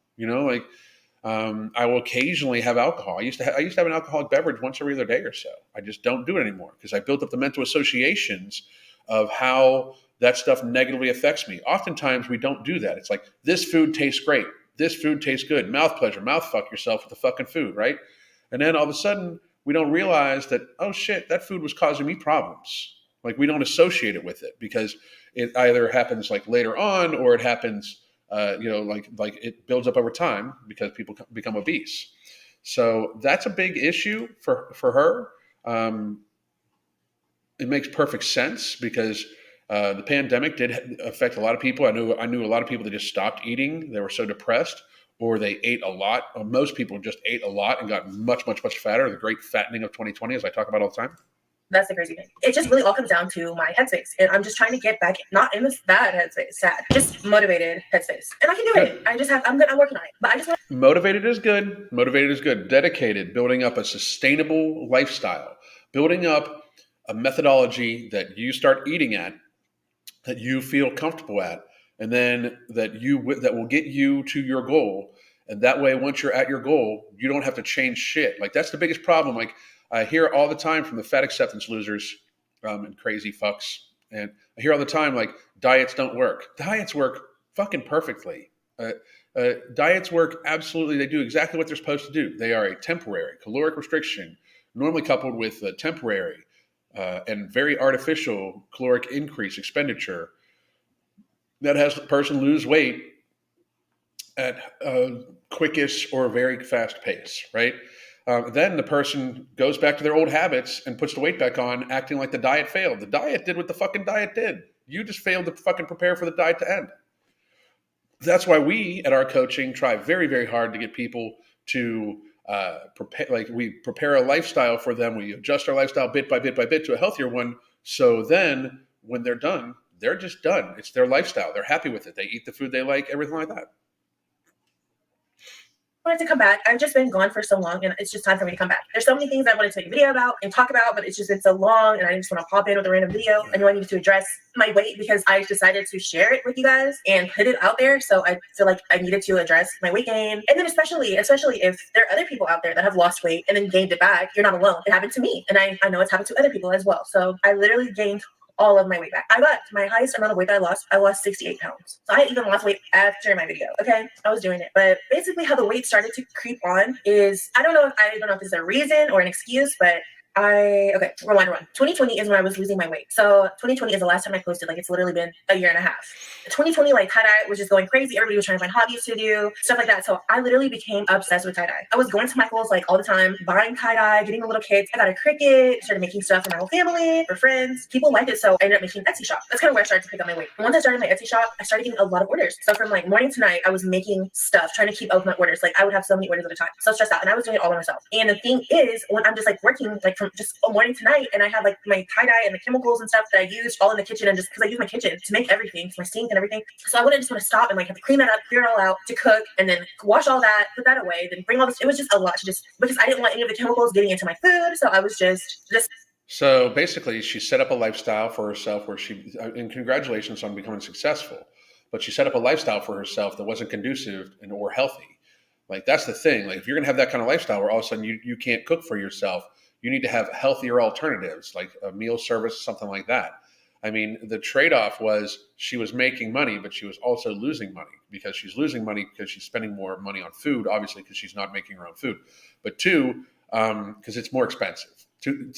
I will occasionally have alcohol. I used to have an alcoholic beverage once every other day or so. I just don't do it anymore because I built up the mental associations of how that stuff negatively affects me. Oftentimes we don't do that. It's like, this food tastes great. This food tastes good. Mouth pleasure. Mouth fuck yourself with the fucking food, right? And then all of a sudden, we don't realize that, oh shit, that food was causing me problems. Like we don't associate it with it because it either happens like later on or it happens, like it builds up over time because people become obese. So that's a big issue for her. It makes perfect sense because the pandemic did affect a lot of people. I knew a lot of people that just stopped eating. They were so depressed. Or they ate a lot. Most people just ate a lot and got much, much, much fatter. The great fattening of 2020, as I talk about all the time. That's the crazy thing. It just really all comes down to my headspace. And I'm just trying to get back, not in this bad headspace, sad, just motivated headspace. And I can do it. I'm working on it. But I just want Motivated is good. Motivated is good. Dedicated, building up a sustainable lifestyle, building up a methodology that you start eating at, that you feel comfortable at, and then that will get you to your goal. And that way, once you're at your goal, you don't have to change shit. Like that's the biggest problem. Like I hear all the time from the fat acceptance losers and crazy fucks, and I hear all the time like diets don't work. Diets work fucking perfectly. Diets work absolutely. They do exactly what they're supposed to do. They are a temporary caloric restriction, normally coupled with a temporary and very artificial caloric increase expenditure that has the person lose weight at a quickest or very fast pace, right? Then the person goes back to their old habits and puts the weight back on, acting like the diet failed. The diet did what the fucking diet did. You just failed to fucking prepare for the diet to end. That's why we at our coaching try very, very hard to get people to prepare. Like we prepare a lifestyle for them. We adjust our lifestyle bit by bit by bit to a healthier one. So then when they're done, they're just done. It's their lifestyle. They're happy with it. They eat the food they like, everything like that. Wanted to come back. I've just been gone for so long and it's just time for me to come back. There's so many things I wanted to make a video about and talk about, but it's just been so long and I just want to pop in with a random video. I knew I needed to address my weight because I decided to share it with you guys and put it out there. So I feel like I needed to address my weight gain. And then especially if there are other people out there that have lost weight and then gained it back, you're not alone. It happened to me. And I know it's happened to other people as well. So I literally gained all of my weight back. I got my highest amount of weight that I lost 68 pounds. So I even lost weight after my video. Okay. I was doing it. But basically how the weight started to creep on is, I don't know if this is a reason or an excuse, but rewind. 2020 is when I was losing my weight. So 2020 is the last time I posted. Like it's literally been a year and a half. 2020, like tie-dye was just going crazy. Everybody was trying to find hobbies to do, stuff like that. So I literally became obsessed with tie-dye. I was going to Michael's like all the time, buying tie-dye, getting the little kits. I got a Cricut, started making stuff for my whole family, for friends. People liked it. So I ended up making an Etsy shop. That's kind of where I started to pick up my weight. Once I started my Etsy shop, I started getting a lot of orders. So from like morning to night, I was making stuff, trying to keep up with my orders. Like I would have so many orders at a time. So stressed out. And I was doing it all by myself. And the thing is, when I'm just like working like from just morning to night, and I had like my tie-dye and the chemicals and stuff that I used all in the kitchen, and just because I use my kitchen to make everything, my sink and everything. So I wouldn't just want to stop and like have to clean that up, clear it all out, to cook, and then wash all that, put that away, then bring all this. It was just a lot to just, because I didn't want any of the chemicals getting into my food. So I was just. So basically, she set up a lifestyle for herself where and congratulations on becoming successful, but she set up a lifestyle for herself that wasn't conducive or healthy. Like that's the thing. Like if you're gonna have that kind of lifestyle where all of a sudden you can't cook for yourself, you need to have healthier alternatives like a meal service, something like that. I mean, the trade-off was she was making money, but she was also losing money because she's losing money because she's spending more money on food, obviously because she's not making her own food, but two, because it's more expensive. To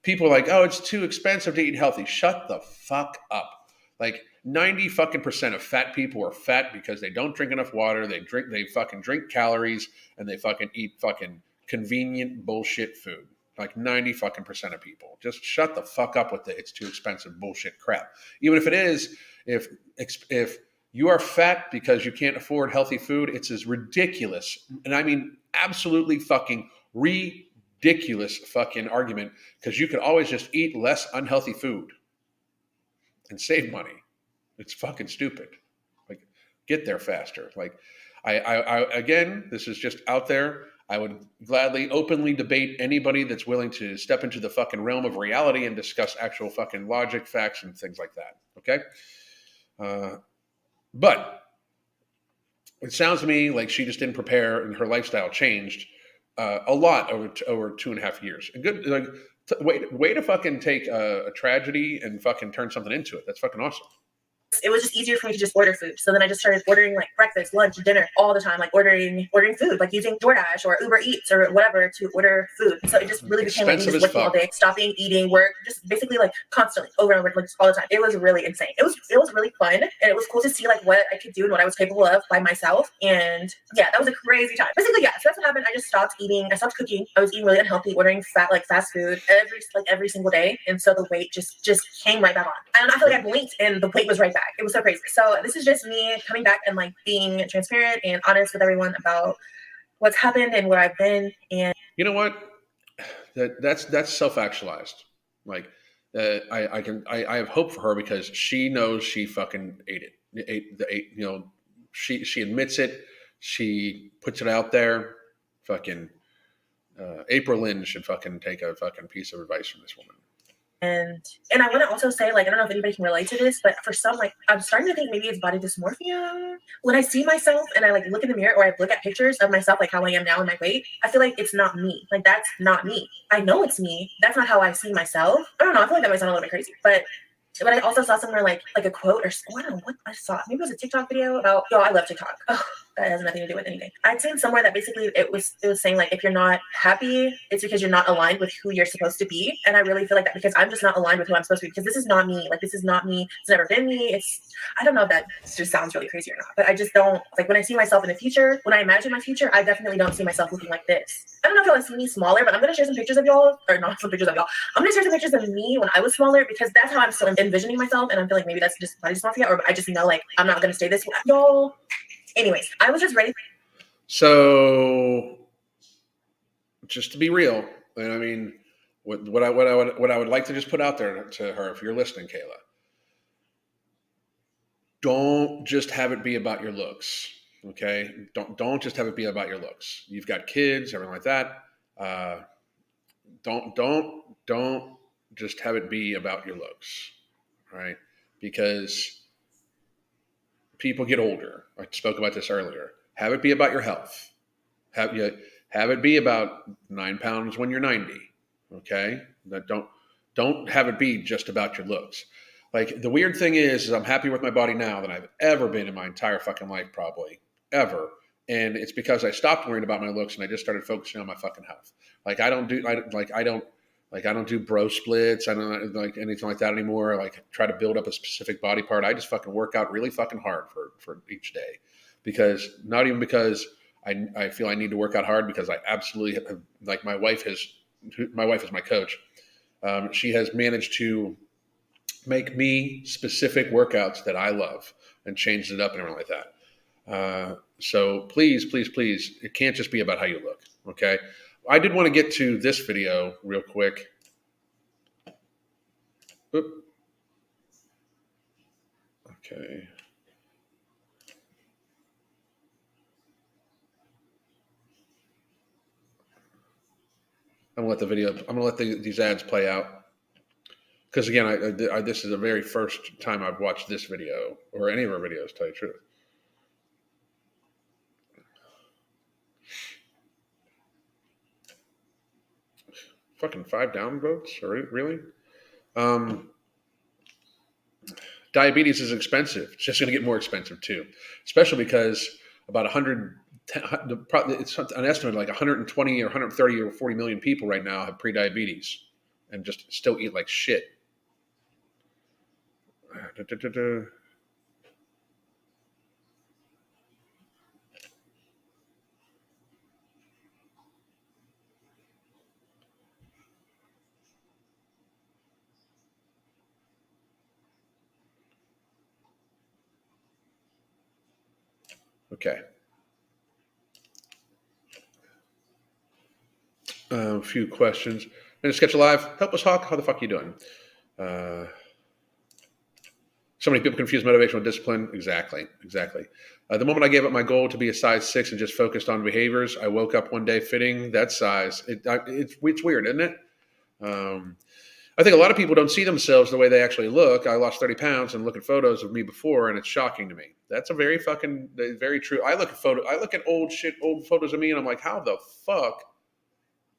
people are like, oh, it's too expensive to eat healthy. Shut the fuck up. Like 90 fucking percent of fat people are fat because they don't drink enough water. They fucking drink calories and they fucking eat fucking convenient bullshit food. Like 90 fucking percent of people. Just shut the fuck up with it's too expensive bullshit crap. Even if it is, if you are fat because you can't afford healthy food, it's as ridiculous. And I mean absolutely fucking ridiculous fucking argument, because you could always just eat less unhealthy food and save money. It's fucking stupid. Like get there faster. Like I again, this is just out there. I would gladly openly debate anybody that's willing to step into the fucking realm of reality and discuss actual fucking logic, facts, and things like that. Okay? But it sounds to me like she just didn't prepare and her lifestyle changed a lot over 2.5 years. A good way to fucking take a tragedy and fucking turn something into it. That's fucking awesome. It was just easier for me to just order food. So then I just started ordering like breakfast, lunch, dinner all the time, like ordering food, like using DoorDash or Uber Eats or whatever to order food. So it just really became like me just working all day, stopping, eating, work, just basically like constantly over and over, like all the time. It was really insane. It was really fun, and it was cool to see like what I could do and what I was capable of by myself. And yeah, that was a crazy time. Basically, yeah. So that's what happened. I just stopped eating. I stopped cooking. I was eating really unhealthy, ordering fast food every single day, and so the weight just came right back on. And I feel like I blinked and the weight was right back. It was so crazy. So this is just me coming back and like being transparent and honest with everyone about what's happened and where I've been. And you know what? That's self-actualized. Like I have hope for her because she knows she fucking ate it. She admits it. She puts it out there. Fucking April Lynn should fucking take a fucking piece of advice from this woman. And I want to also say, like, I don't know if anybody can relate to this, but for some, like, I'm starting to think maybe it's body dysmorphia. When I see myself and I like look in the mirror or I look at pictures of myself, like how I am now in my weight, I feel like it's not me. Like, that's not me. I know it's me. That's not how I see myself. I don't know. I feel like that might sound a little bit crazy, but I also saw somewhere like a quote or I don't know what I saw. Maybe it was a TikTok video about, yo, I love TikTok. Oh, that has nothing to do with anything. I'd seen somewhere that basically it was saying like if you're not happy, it's because you're not aligned with who you're supposed to be. And I really feel like that because I'm just not aligned with who I'm supposed to be because this is not me. Like this is not me. It's never been me. I don't know if that just sounds really crazy or not, but I just don't like when I see myself in the future, when I imagine my future, I definitely don't see myself looking like this. I don't know if y'all see me smaller, but I'm gonna share some pictures of y'all, or not some pictures of y'all. I'm gonna share some pictures of me when I was smaller because that's how I'm still envisioning myself, and I feel like maybe that's just body dysmorphia, or I just know like I'm not gonna stay this way. Y'all. Anyways, I was just ready. So, just to be real, and I mean, what I would like to just put out there to her, if you're listening, Kayla, don't just have it be about your looks. Okay, don't just have it be about your looks. You've got kids, everything like that. Don't just have it be about your looks, right? Because people get older. I spoke about this earlier. Have it be about your health. Have it be about 9 pounds when you're 90. Okay, don't have it be just about your looks. Like the weird thing is I'm happier with my body now than I've ever been in my entire fucking life, probably ever. And it's because I stopped worrying about my looks and I just started focusing on my fucking health. Like I don't do bro splits. I don't like anything like that anymore. Like try to build up a specific body part. I just fucking work out really fucking hard for each day, because not even because I feel I need to work out hard, because I absolutely have, like my wife is my coach. She has managed to make me specific workouts that I love and changed it up and everything like that. So please, please, please, it can't just be about how you look. Okay. I did want to get to this video real quick. Oop. Okay. I'm gonna let these ads play out. Because again, this is the very first time I've watched this video or any of our videos, to tell you the truth. Fucking 5 downvotes? Really? Diabetes is expensive. It's just going to get more expensive too, especially because about 100, it's an estimate like 120 or 130 or 40 million people right now have pre-diabetes and just still eat like shit. Okay. A few questions. And Sketch Alive, help us, Hawk. How the fuck are you doing? So many people confuse motivation with discipline. Exactly. The moment I gave up my goal to be a size 6 and just focused on behaviors, I woke up one day fitting that size. It's weird, isn't it? I think a lot of people don't see themselves the way they actually look. I lost 30 pounds and look at photos of me before, and it's shocking to me. That's very true. I look at old photos of me, and I'm like, how the fuck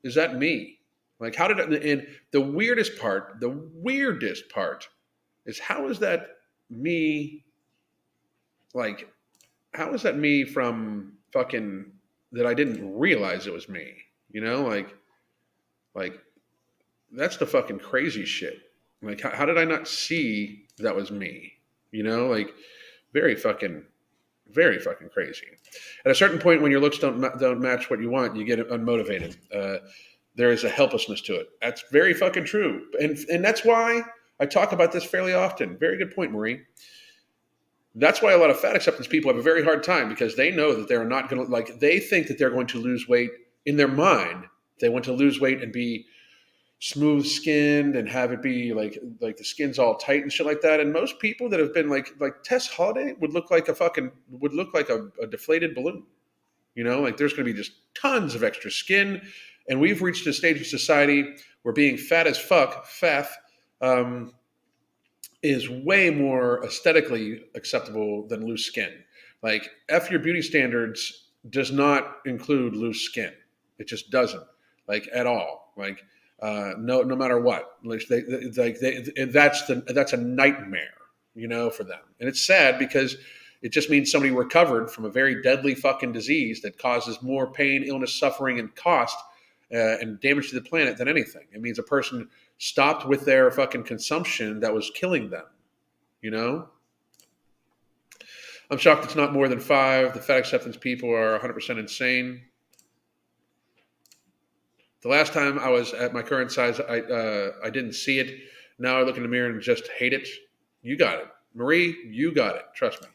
is that me? Like, how did it? And the weirdest part is how is that me? Like, how is that me from fucking that I didn't realize it was me? You know, like that's the fucking crazy shit. Like, how did I not see that was me? You know, like very fucking crazy. At a certain point, when your looks don't match what you want, you get unmotivated. There is a helplessness to it. That's very fucking true, and that's why I talk about this fairly often. Very good point, Marie. That's why a lot of fat acceptance people have a very hard time, because they know that they're not going to, like, they think that they're going to lose weight in their mind. They want to lose weight and be smooth skinned and have it be like the skin's all tight and shit like that. And most people that have been like Tess Holiday would look like a deflated balloon. You know, like there's going to be just tons of extra skin. And we've reached a stage of society where being fat as fuck, is way more aesthetically acceptable than loose skin. Like, F your beauty standards does not include loose skin. It just doesn't, like, at all. Like, no matter what. Like, that's a nightmare, for them. And it's sad because it just means somebody recovered from a very deadly fucking disease that causes more pain, illness, suffering, and cost and damage to the planet than anything. It means a person stopped with their fucking consumption that was killing them, you know? I'm shocked it's not more than 5. The fat acceptance people are 100% insane. The last time I was at my current size, I didn't see it. Now I look in the mirror and just hate it. You got it. Marie, you got it. Trust me.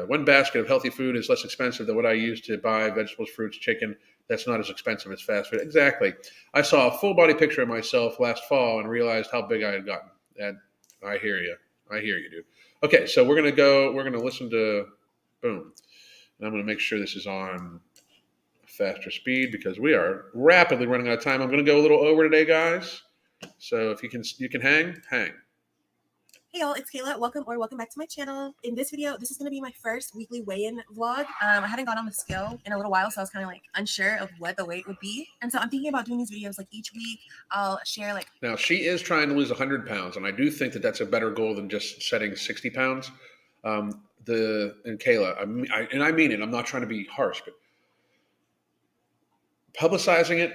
One basket of healthy food is less expensive than what I used to buy vegetables, fruits, chicken. That's not as expensive as fast food. Exactly. I saw a full body picture of myself last fall and realized how big I had gotten. And I hear you. I hear you, dude. Okay, so we're going to listen to boom. And I'm going to make sure this is on faster speed because we are rapidly running out of time. I'm going to go a little over today, guys. So if you can hang. Hey y'all, it's Kayla. Welcome back to my channel. In this video, this is going to be my first weekly weigh-in vlog. I hadn't gone on the scale in a little while, so I was kind of like unsure of what the weight would be. And so I'm thinking about doing these videos like each week. I'll share like... Now, she is trying to lose 100 pounds, and I do think that that's a better goal than just setting 60 pounds. And Kayla, I mean it. I'm not trying to be harsh, but publicizing it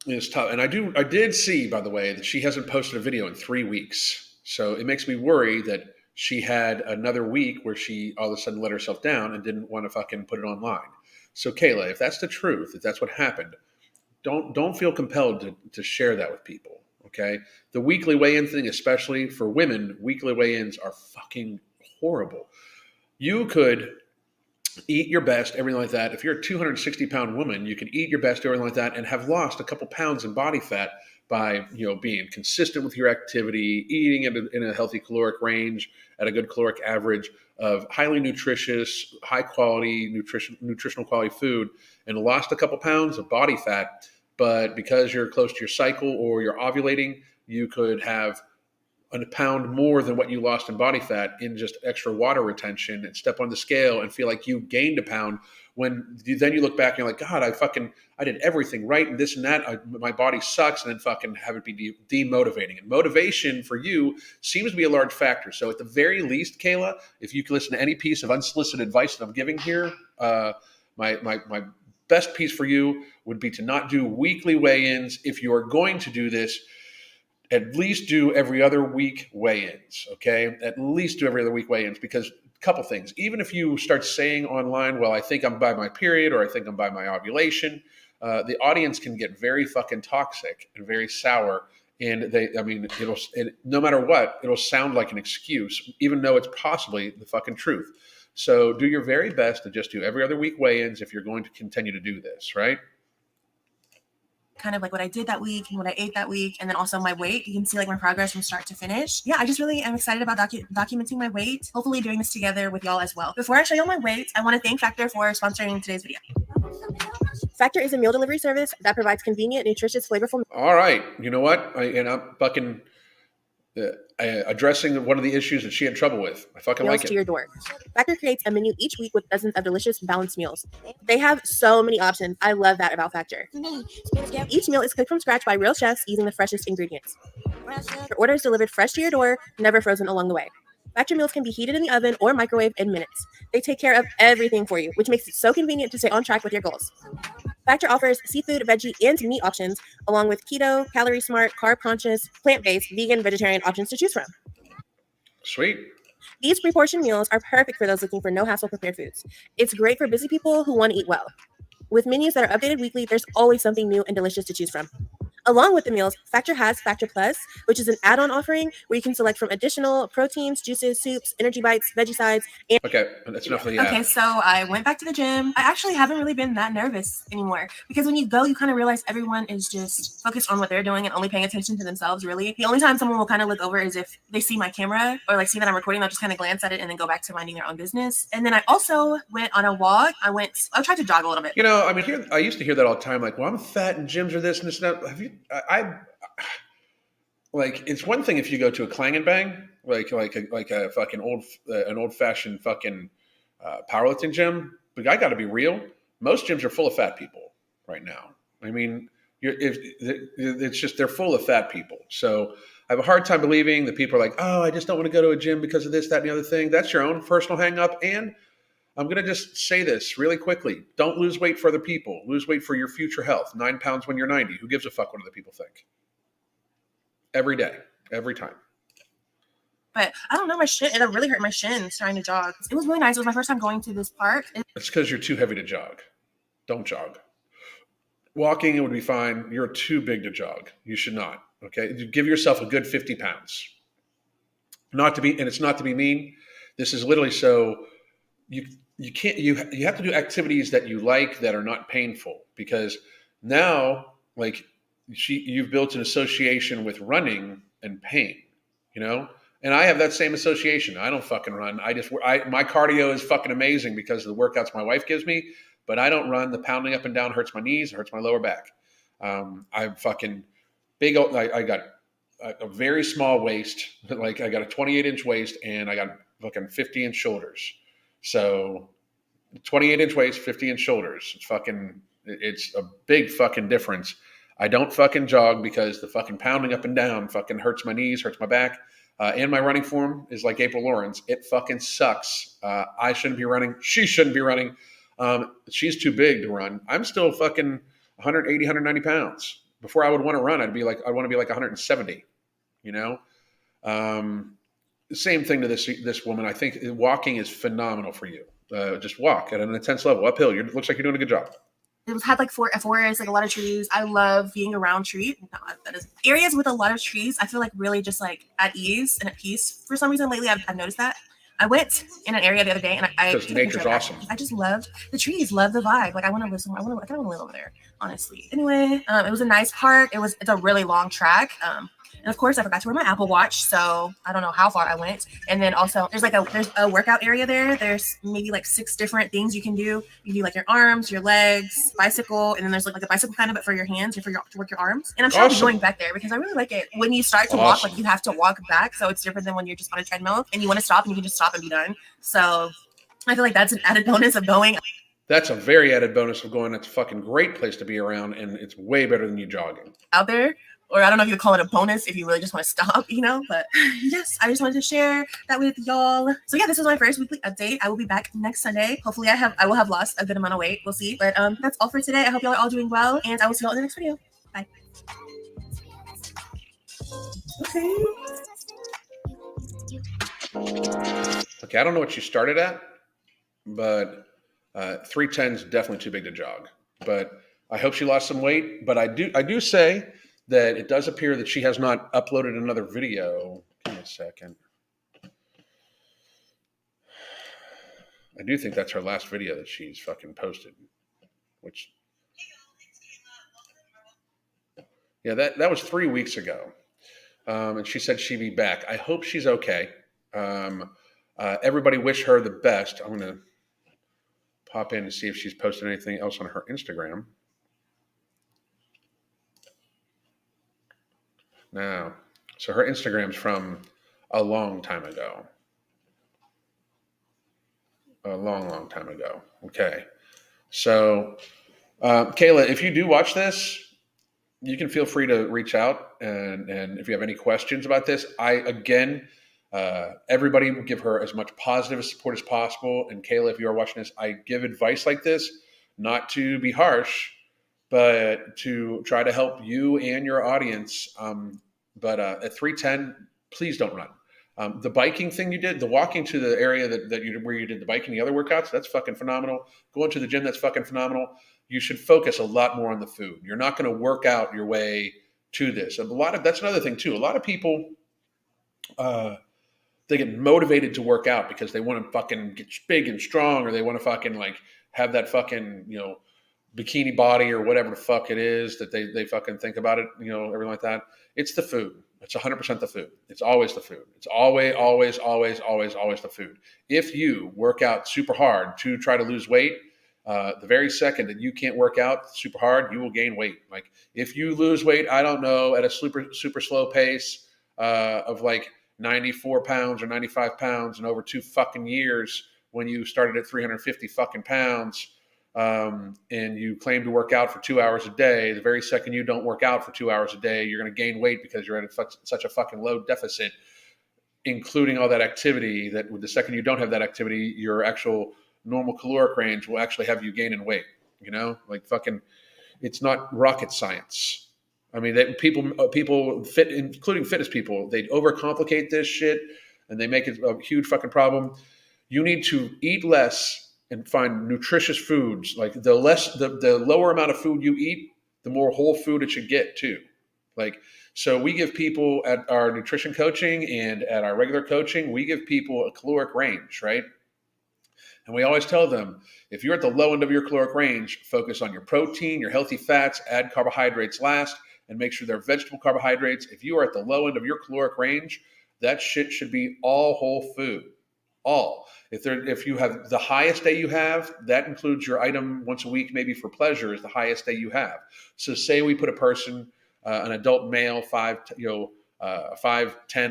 is tough. And I did see, by the way, that she hasn't posted a video in 3 weeks. So it makes me worry that she had another week where she all of a sudden let herself down and didn't want to fucking put it online. So Kayla, if that's the truth, if that's what happened, don't feel compelled to share that with people. Okay. The weekly weigh-in thing, especially for women, weekly weigh-ins are fucking horrible. You could eat your best, everything like that. If you're a 260-pound woman, you can eat your best, everything like that, and have lost a couple pounds in body fat by being consistent with your activity, eating in a healthy caloric range, at a good caloric average of highly nutritious, high quality, nutritional quality food, and lost a couple pounds of body fat. But because you're close to your cycle or you're ovulating, you could have a pound more than what you lost in body fat in just extra water retention and step on the scale and feel like you gained a pound. When then you look back and you're like, God, I did everything right and this and that. My body sucks, and then fucking have it be demotivating. And motivation for you seems to be a large factor. So at the very least, Kayla, if you can listen to any piece of unsolicited advice that I'm giving here, my best piece for you would be to not do weekly weigh-ins. If you are going to do this, at least do every other week weigh-ins, okay? At least do every other week weigh-ins, because a couple things. Even if you start saying online, well, I think I'm by my period, or I think I'm by my ovulation, the audience can get very fucking toxic and very sour. And no matter what, it'll sound like an excuse, even though it's possibly the fucking truth. So do your very best to just do every other week weigh-ins if you're going to continue to do this, right? Kind of like what I did that week and what I ate that week, and then also my weight. You can see like my progress from start to finish. Yeah, I just really am excited about documenting my weight, hopefully doing this together with y'all as well. Before I show y'all my weight, I want to thank Factor for sponsoring today's video. Factor is a meal delivery service that provides convenient, nutritious, flavorful... All right, you know what? I'm fucking addressing one of the issues that she had trouble with. I fucking like it. To your door. Factor creates a menu each week with dozens of delicious, balanced meals. They have so many options. I love that about Factor. Each meal is cooked from scratch by real chefs using the freshest ingredients. Your order is delivered fresh to your door, never frozen along the way. Factor meals can be heated in the oven or microwaved in minutes. They take care of everything for you, which makes it so convenient to stay on track with your goals. Factor offers seafood, veggie, and meat options, along with keto, calorie smart, carb conscious, plant-based, vegan, vegetarian options to choose from. Sweet. These pre-portioned meals are perfect for those looking for no-hassle prepared foods. It's great for busy people who want to eat well. With menus that are updated weekly, there's always something new and delicious to choose from. Along with the meals, Factor has Factor Plus, which is an add-on offering where you can select from additional proteins, juices, soups, energy bites, veggie sides, and... Okay, that's enough of the ad. Okay, so I went back to the gym. I actually haven't really been that nervous anymore, because when you go, you kind of realize everyone is just focused on what they're doing and only paying attention to themselves, really. The only time someone will kind of look over is if they see my camera or like see that I'm recording. They'll just kind of glance at it and then go back to minding their own business. And then I also went on a walk. I tried to jog a little bit. I used to hear that all the time, like, well, I'm fat and gyms are this and this and that. like it's one thing if you go to a clang and bang, like a fucking an old fashioned fucking powerlifting gym. But I got to be real. Most gyms are full of fat people right now. I mean, it's just they're full of fat people. So I have a hard time believing that people are like, oh, I just don't want to go to a gym because of this, that, and the other thing. That's your own personal hang up. And I'm going to just say this really quickly. Don't lose weight for other people. Lose weight for your future health. 9 pounds when you're 90. Who gives a fuck what other people think? Every day, every time. But I don't know, my shin, it really hurt my shins trying to jog. It was really nice. It was my first time going to this park. It's because you're too heavy to jog. Don't jog. Walking, it would be fine. You're too big to jog. You should not. Okay, give yourself a good 50 pounds. Not to be, and it's not to be mean. This is literally so you can't you have to do activities that you like that are not painful, because now like you've built an association with running and pain, you know. And I have that same association. I don't fucking run. My cardio is fucking amazing because of the workouts my wife gives me, but I don't run. The pounding up and down hurts my knees, it hurts my lower back. I'm fucking big. I got a very small waist. Like I got a 28-inch waist and I got fucking 50-inch shoulders. So 28-inch waist, 50-inch shoulders. It's a big fucking difference. I don't fucking jog because the fucking pounding up and down fucking hurts my knees, hurts my back. And my running form is like April Lawrence. It fucking sucks. I shouldn't be running. She shouldn't be running. She's too big to run. I'm still fucking 180, 190 pounds. Before I would want to run, I want to be like 170, you know? Same thing to this woman. I think walking is phenomenal for you. Just walk at an intense level, uphill. Looks like you're doing a good job. It had like forests, like a lot of trees. I love being around trees. That is areas with a lot of trees. I feel like really just like at ease and at peace. For some reason lately, I've noticed that. I went in an area the other day and I because nature's awesome. I just loved the trees, love the vibe. Like I want to live somewhere. I kind of want to live over there, honestly. Anyway, it was a nice park. It's a really long track. And of course, I forgot to wear my Apple Watch, so I don't know how far I went. And then also, there's a workout area there. There's maybe like 6 different things you can do. You can do like your arms, your legs, bicycle, and then there's like a bicycle kind of, but for your hands, to work your arms. And I'm trying to be going back there because I really like it. When you start to walk, like you have to walk back, so it's different than when you're just on a treadmill and you want to stop and you can just stop and be done. So I feel like that's an added bonus of going. That's a very added bonus of going. That's a fucking great place to be around, and it's way better than you jogging out there. Or I don't know if you would call it a bonus if you really just want to stop, you know, but yes, I just wanted to share that with y'all. So yeah, this is my first weekly update. I will be back next Sunday. Hopefully I will have lost a good amount of weight. We'll see. But that's all for today. I hope y'all are all doing well, and I will see y'all in the next video. Bye. Okay, I don't know what you started at, but 310 is definitely too big to jog. But I hope she lost some weight. But I do say that it does appear that she has not uploaded another video. Give me a second. I do think that's her last video that she's fucking posted. Which, yeah, that was 3 weeks ago. And she said she'd be back. I hope she's okay. Everybody wish her the best. I'm going to pop in and see if she's posted anything else on her Instagram. Now, so her Instagram's from a long time ago. A long, long time ago. Okay. So, Kayla, if you do watch this, you can feel free to reach out. And if you have any questions about this, everybody give her as much positive support as possible. And Kayla, if you are watching this, I give advice like this, not to be harsh, but to try to help you and your audience. But at 310, please don't run. The biking thing you did, the walking to the area where you did the biking, the other workouts, that's fucking phenomenal. Going to the gym, that's fucking phenomenal. You should focus a lot more on the food. You're not going to work out your way to this. That's another thing too. A lot of people, they get motivated to work out because they want to fucking get big and strong, or they want to fucking like have that fucking, bikini body or whatever the fuck it is that they fucking think about it, everything like that. It's the food. It's 100% the food. It's always the food. It's always the food. If you work out super hard to try to lose weight, The very second that you can't work out super hard, you will gain weight. Like if you lose weight, I don't know, at a super slow pace of like 94 pounds or 95 pounds in over 2 fucking years, when you started at 350 fucking pounds, and you claim to work out for 2 hours a day, the very second you don't work out for 2 hours a day, you're going to gain weight because you're at such a fucking low deficit, including all that activity, that the second you don't have that activity, your actual normal caloric range will actually have you gaining weight. Like fucking, it's not rocket science. I mean, people fit, including fitness people, they overcomplicate this shit and they make it a huge fucking problem. You need to eat less and find nutritious foods. Like the lower amount of food you eat, the more whole food it should get too. Like, so we give people at our nutrition coaching and at our regular coaching, we give people a caloric range, right? And we always tell them, if you're at the low end of your caloric range, focus on your protein, your healthy fats, add carbohydrates last, and make sure they're vegetable carbohydrates. If you are at the low end of your caloric range, that shit should be all whole food. All. If you have the highest day you have, that includes your item once a week, maybe for pleasure, is the highest day you have. So say we put a person, an adult male, 5'10"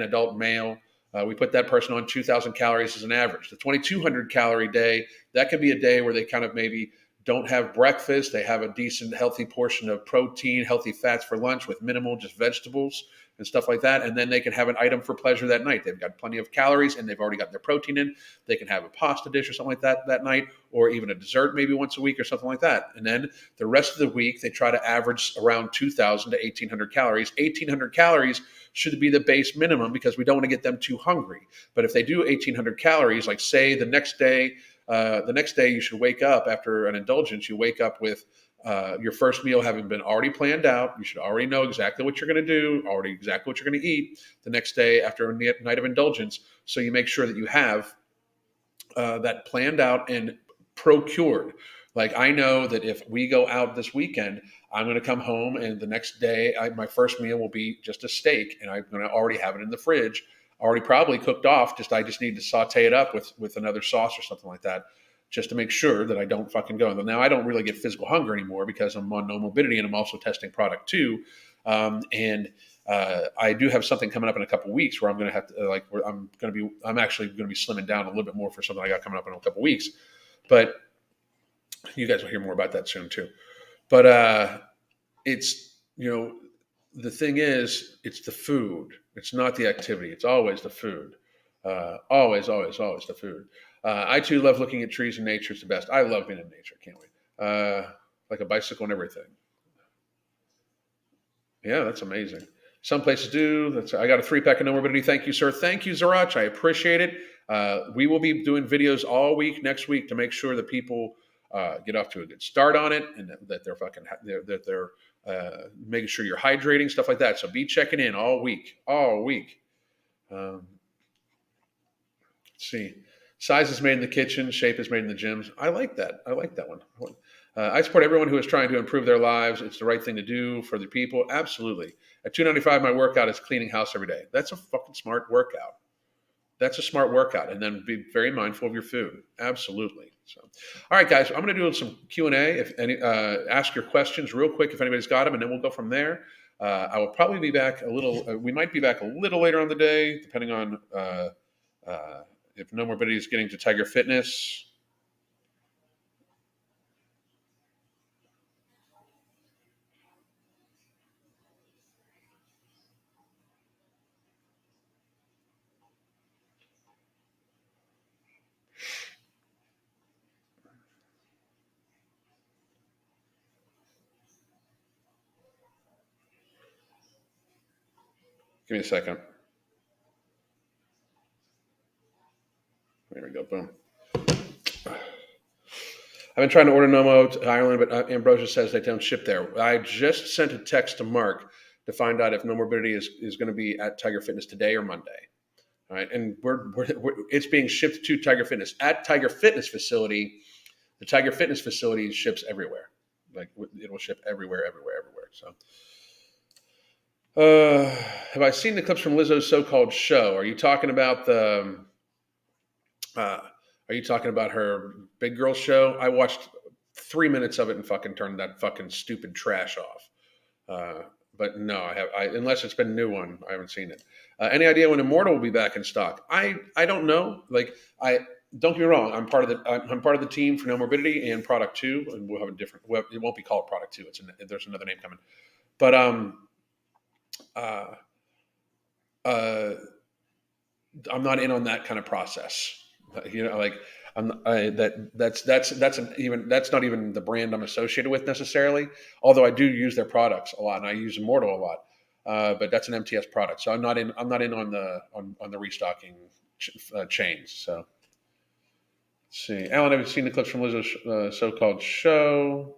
adult male, we put that person on 2,000 calories as an average. The 2,200 calorie day, that could be a day where they kind of maybe don't have breakfast. They have a decent, healthy portion of protein, healthy fats for lunch with minimal just vegetables and stuff like that. And then they can have an item for pleasure that night. They've got plenty of calories and they've already got their protein in. They can have a pasta dish or something like that night, or even a dessert maybe once a week or something like that. And then the rest of the week, they try to average around 2,000 to 1,800 calories. 1,800 calories should be the base minimum because we don't want to get them too hungry. But if they do 1,800 calories, like say the next day you should wake up after an indulgence, you wake up with your first meal having been already planned out. You should already know exactly what you're going to do, already exactly what you're going to eat the next day after a night of indulgence. So you make sure that you have that planned out and procured. Like I know that if we go out this weekend, I'm going to come home and the next day my first meal will be just a steak, and I'm going to already have it in the fridge, already probably cooked off. I just need to saute it up with another sauce or something like that, just to make sure that I don't fucking go. Now I don't really get physical hunger anymore because I'm on no morbidity and I'm also testing product too. And I do have something coming up in a couple of weeks where I'm going to have to I'm actually going to be slimming down a little bit more for something I got coming up in a couple of weeks. But you guys will hear more about that soon too. But it's, the thing is, it's the food. It's not the activity. It's always the food. Always the food. I too love looking at trees and nature. It's the best. I love being in nature. Can't wait. Like a bicycle and everything. Yeah, that's amazing. Some places do. I got a 3-pack of no morbidity. Thank you, sir. Thank you, Zarach. I appreciate it. We will be doing videos all week next week to make sure that people get off to a good start on it, and that they're making sure you're hydrating, stuff like that. So be checking in all week. Let's see. Size is made in the kitchen. Shape is made in the gyms. I like that. I like that one. I support everyone who is trying to improve their lives. It's the right thing to do for the people. Absolutely. At $295, my workout is cleaning house every day. That's a fucking smart workout. That's a smart workout. And then be very mindful of your food. Absolutely. So, all right, guys, I'm going to do some Q&A. If any, ask your questions real quick if anybody's got them, and then we'll go from there. I will probably be back a little. We might be back a little later on the day, depending on if No Morbidity is getting to Tiger Fitness. Give me a second. There we go. Boom. I've been trying to order Nomo to Ireland, but Ambrosia says they don't ship there. I just sent a text to Mark to find out if No Morbidity is going to be at Tiger Fitness today or Monday. All right, and it's being shipped to Tiger Fitness at Tiger Fitness facility. The Tiger Fitness facility ships everywhere. Like it will ship everywhere. So, have I seen the clips from Lizzo's so-called show? Are you talking about the? Are you talking about her Big Girl show? I watched 3 minutes of it and fucking turn that fucking stupid trash off. But no, unless it's been a new one, I haven't seen it. Any idea when Immortal will be back in stock? I don't know. Like I don't get me wrong, I'm part of the team for No Morbidity and Product Two, and we'll have a different. Well, it won't be called Product Two. There's another name coming. But uh, uh, I'm not in on that kind of process. Like that's not even the brand I'm associated with necessarily. Although I do use their products a lot, and I use Immortal a lot. But that's an MTS product, so I'm not in on the restocking chains. So let's see, Alan, have you seen the clips from Lizzo's so-called show?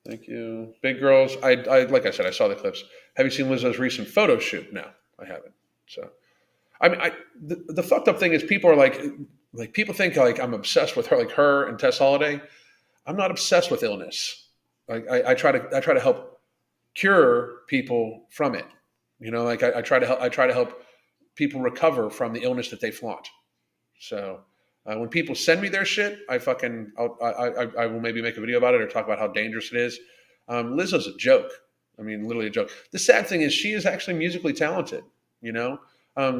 Thank you, Big Girls. I like I said, I saw the clips. Have you seen Lizzo's recent photo shoot? No, I haven't. So I mean, the fucked up thing is people are like people think like I'm obsessed with her, like her and Tess Holiday. I'm not obsessed with illness. Like I try to help cure people from it. Like I try to help people recover from the illness that they flaunt. So when people send me their shit, I will maybe make a video about it or talk about how dangerous it is. Lizzo's a joke. I mean, literally a joke. The sad thing is she is actually musically talented.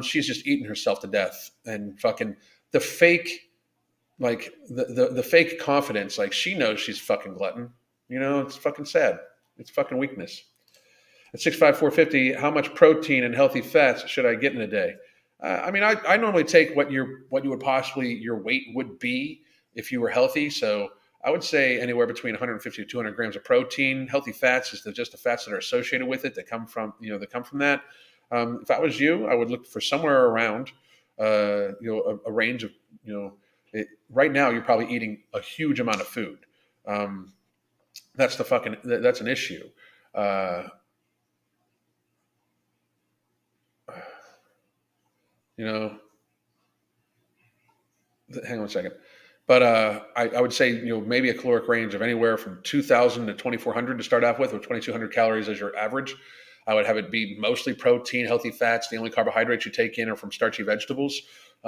She's just eating herself to death, and fucking the fake, like the fake confidence. Like she knows she's fucking glutton. It's fucking sad. It's fucking weakness. At 6'5", 450, how much protein and healthy fats should I get in a day? I mean, I normally take what you would possibly your weight would be if you were healthy. So I would say anywhere between 150 to 200 grams of protein. Healthy fats is just the fats that are associated with it that come from that. If I was you, I would look for somewhere around a range of right now you're probably eating a huge amount of food. That's an issue. Hang on a second. But I would say maybe a caloric range of anywhere from 2,000 to 2,400 to start off with 2,200 calories as your average. I would have it be mostly protein, healthy fats. The only carbohydrates you take in are from starchy vegetables.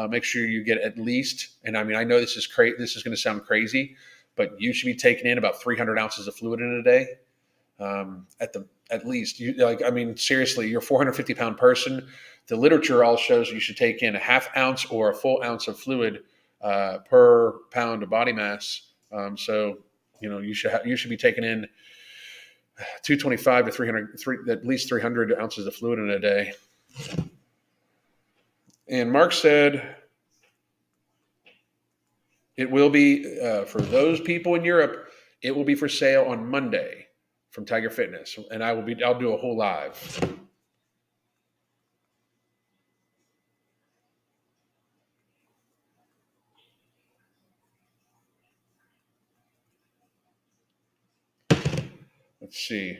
Make sure you get at least, and I mean, I know this is This is going to sound crazy, but you should be taking in about 300 ounces of fluid in a day. At least, seriously, you're a 450-pound person. The literature all shows you should take in a half ounce or a full ounce of fluid per pound of body mass. You should be taking in 225 to 300, at least 300 ounces of fluid in a day. And Mark said it will be for those people in Europe. It will be for sale on Monday from Tiger Fitness, and I'll do a whole live. Let's see.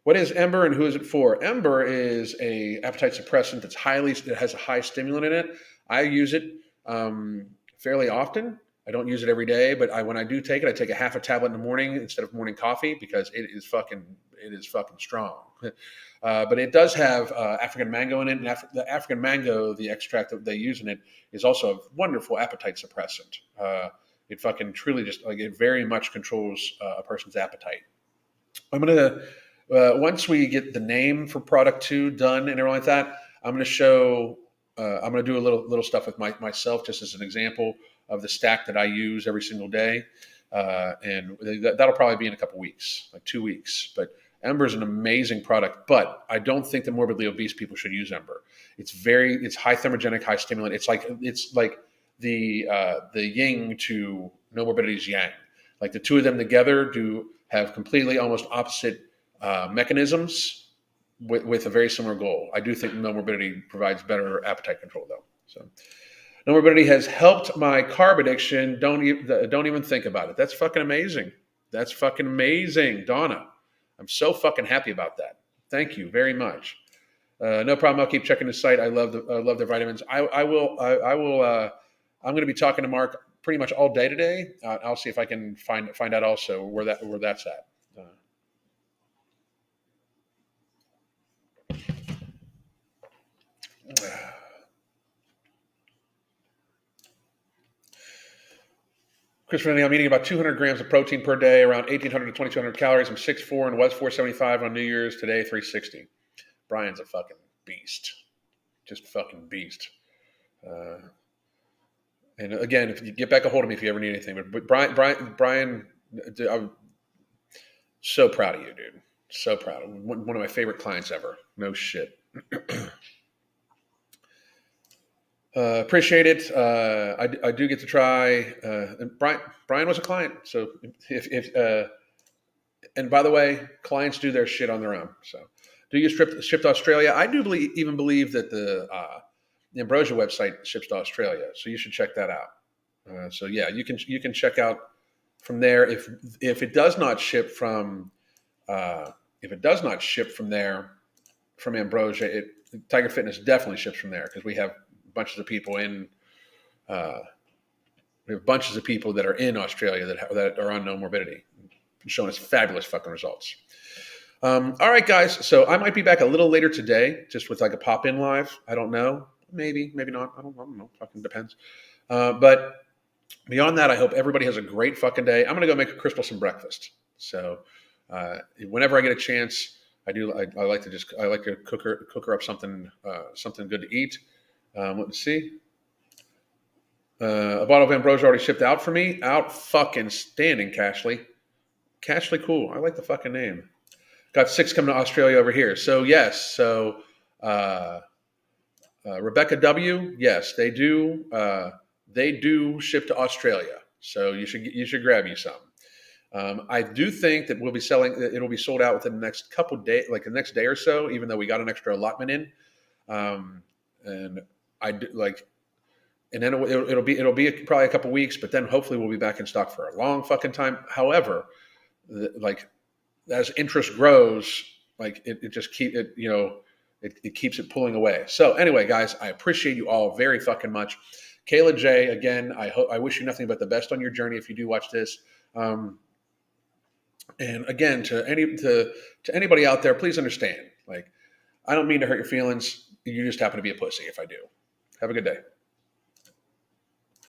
What is Ember and who is it for? Ember is a appetite suppressant it has a high stimulant in it. I use it fairly often. I don't use it every day, but when I do take it, I take a half a tablet in the morning instead of morning coffee because it is fucking strong. But it does have African mango in it, and the African mango, the extract that they use in it, is also a wonderful appetite suppressant. It fucking truly it very much controls a person's appetite. I'm gonna once we get the name for product 2 done and everything like that, I'm gonna show. I'm gonna do a little stuff with myself just as an example of the stack that I use every single day, and that'll probably be in a couple weeks, like 2 weeks. But Ember is an amazing product, but I don't think that morbidly obese people should use Ember. It's high thermogenic, high stimulant. It's like the yin to No Morbidity's yang. Like the two of them together have completely almost opposite mechanisms with a very similar goal. I do think No Morbidity provides better appetite control though. So No Morbidity has helped my carb addiction. Don't even think about it. That's fucking amazing. That's fucking amazing, Donna. I'm so fucking happy about that. Thank you very much. No problem. I'll keep checking the site. I love their vitamins. I will. I'm going to be talking to Mark pretty much all day today. I'll see if I can find out also where that's at. Christopher, I'm eating about 200 grams of protein per day, around 1,800 to 2,200 calories. I'm 6'4" and was 475 on New Year's. Today, 360. Brian's a fucking beast. Just fucking beast. And again, if you get back a hold of me if you ever need anything. But Brian, I'm so proud of you, dude. So proud. One of my favorite clients ever. No shit. Appreciate it. I do get to try. And Brian was a client, so if and by the way, clients do their shit on their own. So, do you ship to Australia? I do even believe that the Ambrosia website ships to Australia, so you should check that out. So yeah, you can check out from there. If it does not ship from there from Ambrosia, Tiger Fitness definitely ships from there because we have bunches of people in. We have bunches of people that are in Australia that are on No Morbidity, showing us fabulous fucking results. All right, guys. So I might be back a little later today, just with like a pop-in live. I don't know. Maybe not. I don't know. Fucking depends. But beyond that, I hope everybody has a great fucking day. I'm gonna go make a Crystal some breakfast. So whenever I get a chance, I like to cook her up something good to eat. Let's see. A bottle of Ambrosia already shipped out for me. Out fucking standing, Cashley. Cashley, cool. I like the fucking name. Got 6 coming to Australia over here. So yes. So Rebecca W. Yes, they do. They do ship to Australia. So you should grab you some. I do think that it'll be sold out within the next couple days, like the next day or so. Even though we got an extra allotment in, and I do like. And then it'll be probably a couple weeks, but then hopefully we'll be back in stock for a long fucking time. However, like as interest grows, like it just it keeps it pulling away. So anyway, guys, I appreciate you all very fucking much. Kayla J, again, I wish you nothing but the best on your journey if you do watch this. And again, to anybody out there, please understand. Like, I don't mean to hurt your feelings. You just happen to be a pussy if I do. Have a good day.